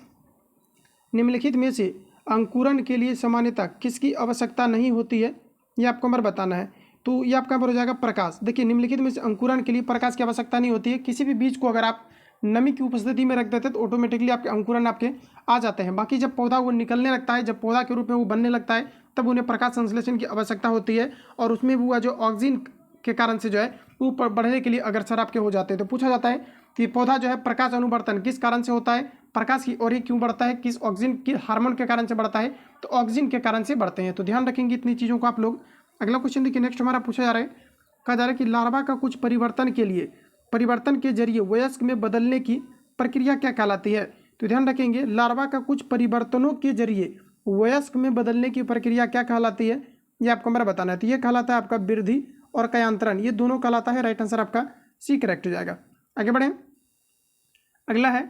[SPEAKER 1] निम्नलिखित में से अंकुरन के लिए सामान्यतः किसकी आवश्यकता नहीं होती है, ये आपको हमारा बताना है। तो ये आपका हो जाएगा प्रकाश। देखिए निम्नलिखित में से अंकुरन के लिए प्रकाश की आवश्यकता नहीं होती है। किसी भी बीज को अगर आप नमी की उपस्थिति में रख देते हैं तो ऑटोमेटिकली आपके अंकुरन आपके आ जाते हैं। बाकी जब पौधा वो निकलने लगता है, जब पौधा के रूप में वो बनने लगता है, तब उन्हें प्रकाश संश्लेषण की आवश्यकता होती है और उसमें वो जो ऑक्सीजन के कारण से जो है वो बढ़ने के लिए अग्रसर आपके हो जाते हैं। तो पूछा जाता है कि पौधा जो है प्रकाश अनुवर्तन किस कारण से होता है, प्रकाश की ओर ही क्यों बढ़ता है, किस ऑक्सीजन के हार्मोन के कारण से बढ़ता है, तो ऑक्सीजन के कारण से बढ़ते हैं। तो ध्यान रखेंगे इतनी चीज़ों को आप लोग। अगला क्वेश्चन देखिए, नेक्स्ट हमारा पूछा जा रहा है, कहा जा रहा है कि लार्वा का कुछ परिवर्तन के जरिए वयस्क में बदलने की प्रक्रिया क्या कहलाती है। तो ध्यान रखेंगे, लार्वा का कुछ परिवर्तनों के जरिए वयस्क में बदलने की प्रक्रिया क्या कहलाती है, ये आपको हमारा बताना है। तो ये कहलाता है आपका वृद्धि और कयांतरण, ये दोनों कहलाता है। राइट आंसर आपका सी करेक्ट हो जाएगा। आगे बढ़ें। अगला है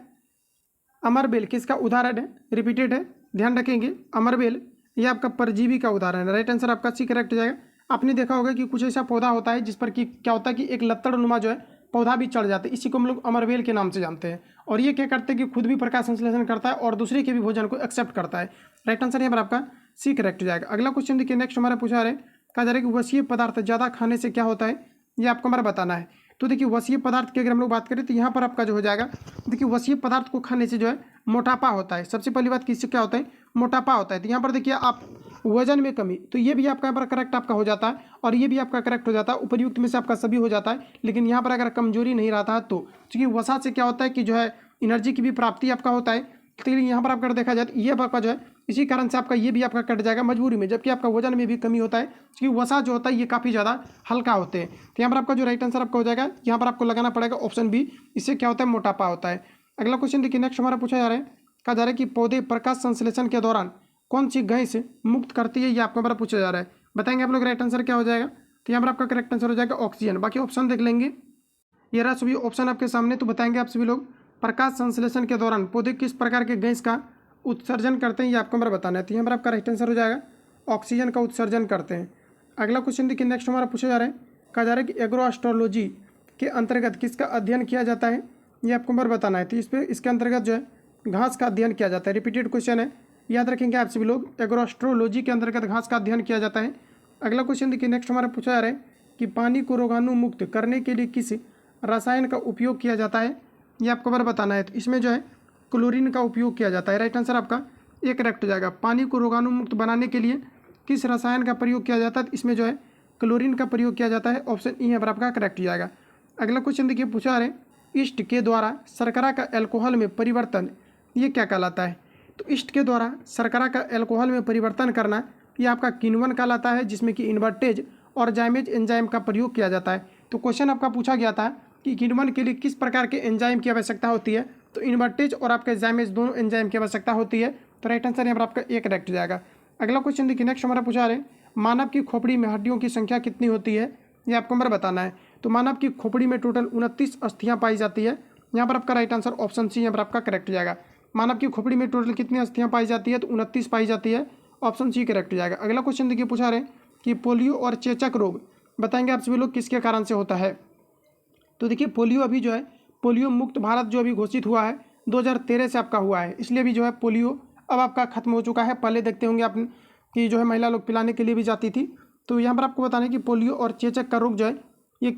[SPEAKER 1] अमरबेल, किसका उदाहरण है, रिपीटेड है, ध्यान रखेंगे। अमरबेल ये आपका परजीवी का उदाहरण है। राइट आंसर आपका सी करेक्ट हो जाएगा। आपने देखा होगा कि कुछ ऐसा पौधा होता है जिस पर कि क्या होता है कि एक लत्तड़ नुमा जो है पौधा भी चढ़ जाता है, इसी को हम लोग अमरबेल के नाम से जानते हैं। और ये क्या करते हैं कि खुद भी प्रकाश संश्लेषण करता है और दूसरे के भी भोजन को एक्सेप्ट करता है। राइट आंसर यहाँ पर आपका सी करेक्ट हो जाएगा। अगला क्वेश्चन देखिए, नेक्स्ट हमारा पूछा रहे, कहा जा रहा है कि वसीय पदार्थ ज़्यादा खाने से क्या होता है, ये आपको हमारा बताना है। तो देखिए वसीय पदार्थ की अगर हम लोग बात करें तो यहाँ पर आपका जो हो जाएगा, देखिए वसीय पदार्थ को खाने से जो है मोटापा होता है। सबसे पहली बात किससे क्या होता है, मोटापा होता है। तो यहाँ पर देखिए आप वजन में कमी, तो ये भी आपका यहाँ पर करेक्ट आपका हो जाता है और ये भी आपका करेक्ट हो जाता है। उपर्युक्त में से आपका सभी हो जाता है। लेकिन यहाँ पर अगर कमजोरी नहीं रहता है तो क्योंकि वसा से क्या होता है कि जो है एनर्जी की भी प्राप्ति आपका होता है। तो यहाँ पर आपका देखा जाए तो ये आपका जो है इसी कारण से आपका ये भी आपका कट जाएगा मजबूरी में, जबकि आपका वजन में भी कमी होता है क्योंकि वसा जो होता है ये काफ़ी ज़्यादा हल्का होते हैं। तो यहाँ पर आपका जो राइट आंसर आपका हो जाएगा, यहाँ पर आपको लगाना पड़ेगा ऑप्शन बी, इससे क्या होता है मोटापा होता है। अगला क्वेश्चन देखिए, नेक्स्ट हमारा पूछा जा रहा है, कहा जा रहा है कि पौधे प्रकाश संश्लेषण के दौरान कौन सी गैस मुक्त करती है, ये आपको हमारा पूछा जा रहा है। बताएंगे आप लोग राइट आंसर क्या हो जाएगा। तो यहाँ पर आपका करेक्ट आंसर हो जाएगा ऑक्सीजन। बाकी ऑप्शन देख लेंगे, ये रहा सभी ऑप्शन आपके सामने। तो बताएंगे आप सभी लोग प्रकाश संश्लेषण के दौरान पौधे किस प्रकार के गैस का उत्सर्जन करते हैं, ये आपको हमारा बताना है। तो यहाँ पर आपका राइट आंसर हो जाएगा ऑक्सीजन का उत्सर्जन करते हैं। अगला क्वेश्चन देखिए, नेक्स्ट हमारा पूछा जा रहा है, कहा जा रहा है कि एग्रोएस्ट्रोलॉजी के अंतर्गत किसका अध्ययन किया जाता है, ये आपको हमारा बताना है। तो इसके अंतर्गत जो है घास का अध्ययन किया जाता है। रिपीटेड क्वेश्चन है, याद रखेंगे आप सभी लोग, एग्रोएस्ट्रोलॉजी के अंतर्गत घास का अध्ययन किया जाता है। अगला क्वेश्चन देखिए, नेक्स्ट हमारा पूछा जा रहा है कि पानी को रोगाणु मुक्त करने के लिए किस रसायन का उपयोग किया जाता है, ये आपको हमारा बताना है। तो इसमें जो है क्लोरीन का उपयोग किया जाता है। राइट आंसर आपका ए करेक्ट हो जाएगा। पानी को रोगाणु मुक्त बनाने के लिए किस रसायन का प्रयोग किया जाता है? इसमें जो है क्लोरीन का प्रयोग किया जाता है। ऑप्शन ई यहाँ पर आपका करेक्ट हो जाएगा। अगला क्वेश्चन देखिए, पूछा रहे ईस्ट के द्वारा शर्करा का अल्कोहल में परिवर्तन ये क्या कहलाता है? तो ईस्ट के द्वारा शर्करा का अल्कोहल में परिवर्तन करना ये आपका किण्वन कहलाता है, जिसमें कि इन्वर्टेज और जाइमेज एंजाइम का प्रयोग किया जाता है। तो क्वेश्चन आपका पूछा गया था कि किण्वन के लिए किस प्रकार के एंजाइम की आवश्यकता होती है? तो इन्वर्टेज और आपके जाइमेज दोनों एंजाइम की आवश्यकता होती है। तो राइट आंसर यहाँ पर आपका ए करेक्ट हो जाएगा। अगला क्वेश्चन देखिए, नेक्स्ट हमारा पूछा रहे मानव की खोपड़ी में हड्डियों की संख्या कितनी होती है? ये आपको हमारा बताना है। तो मानव की खोपड़ी में टोटल 29 अस्थियां पाई जाती है। यहाँ पर आपका राइट आंसर ऑप्शन सी यहाँ पर आपका करेक्ट हो जाएगा। मानव की खोपड़ी में टोटल कितनी अस्थियां पाई जाती है? तो 29 पाई जाती है। ऑप्शन सी करेक्ट हो जाएगा। अगला क्वेश्चन देखिए, पूछा रहे कि पोलियो और चेचक रोग बताएंगे आप सभी लोग किसके कारण से होता है? तो देखिए पोलियो अभी जो है पोलियो मुक्त भारत जो अभी घोषित हुआ है 2013 से आपका हुआ है, इसलिए भी जो है पोलियो अब आपका खत्म हो चुका है। पहले देखते होंगे आप कि जो है महिला लोग पिलाने के लिए भी जाती थी। तो यहाँ पर आपको बताना है कि पोलियो और चेचक का रोग जो है ये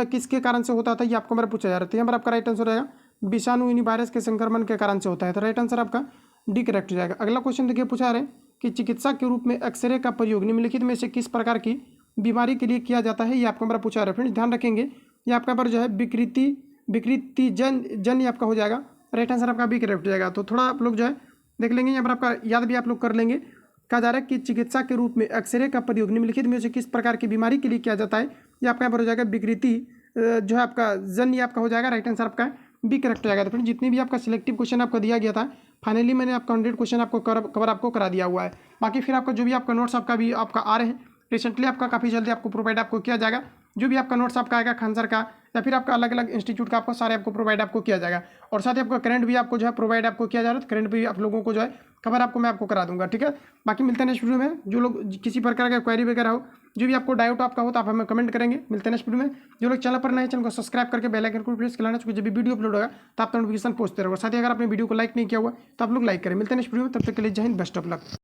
[SPEAKER 1] किसके कारण से होता था, ये आपको मेरा पूछा जा रहा था। यहाँ पर आपका राइट आंसर रहेगा विषाणु यानी वायरस के संक्रमण के कारण से होता है। तो राइट आंसर आपका डी करेक्ट हो जाएगा। अगला क्वेश्चन देखिए, पूछा रहे कि चिकित्सा के रूप में एक्सरे का प्रयोग निम्नलिखित में से किस प्रकार की बीमारी के लिए किया जाता है? ये आपको मेरा पूछा रहा है। फ्रेंड्स ध्यान रखेंगे ये आपका पर जो है विकृति जन ये आपका हो जाएगा। राइट आंसर आपका बी करेक्ट हो जाएगा। तो थोड़ा आप लोग जो है देख लेंगे, यहाँ पर आपका याद भी आप लोग कर लेंगे। कहा जा रहा है कि चिकित्सा के रूप में एक्सरे का प्रयोग निम्नलिखित में से किस प्रकार की बीमारी के लिए किया जाता है? ये आपका यहाँ पर हो जाएगा विकृति जो है आपका जन ये आपका हो जाएगा। राइट आंसर आपका बी करेक्ट हो जाएगा। तो फ्रेंड्स जितनी भी आपका सिलेक्टिव क्वेश्चन आपको दिया गया था फाइनली मैंने आपका 100 क्वेश्चन आपको कवर आपको करा दिया हुआ है। बाकी फिर आपका जो भी आपका नोट्स आपका भी आपका आ रहे हैं रिसेंटली आपका काफ़ी जल्दी आपको प्रोवाइड आपको किया जाएगा। जो भी आपका नोट्स आपका आएगा खान सर का या फिर आपका अलग अलग इंस्टीट्यूट का आपको सारे आपको प्रोवाइड आपको किया जाएगा। और साथ ही आपका करंट भी आपको जो है प्रोवाइड आपको किया जा रहा है। करंट भी आप लोगों को जो है खबर आपको मैं आपको करा दूंगा, ठीक है। बाकी मिलते हैं नेक्स्ट वीडियो में। जो लोग किसी प्रकार का क्वेरी वगैरह हो, जो भी आपको डाउट आपका हो तो आप हमें कमेंट करेंगे। मिलते हैं नेक्स्ट वीडियो में। जो लोग चैनल पर नए चैनल को सब्सक्राइब करके बेल आइकन को प्रेस कर लेना, क्योंकि जब भी वीडियो अपलोड होगा तो आप नोटिफिकेशन पहुंचते रहोगे। साथ ही अगर आपने वीडियो को लाइक नहीं किया हुआ तो आप लोग लाइक करें। मिलते हैं नेक्स्ट वीडियो में, तब तक के लिए जय हिंद, बेस्ट ऑफ लक।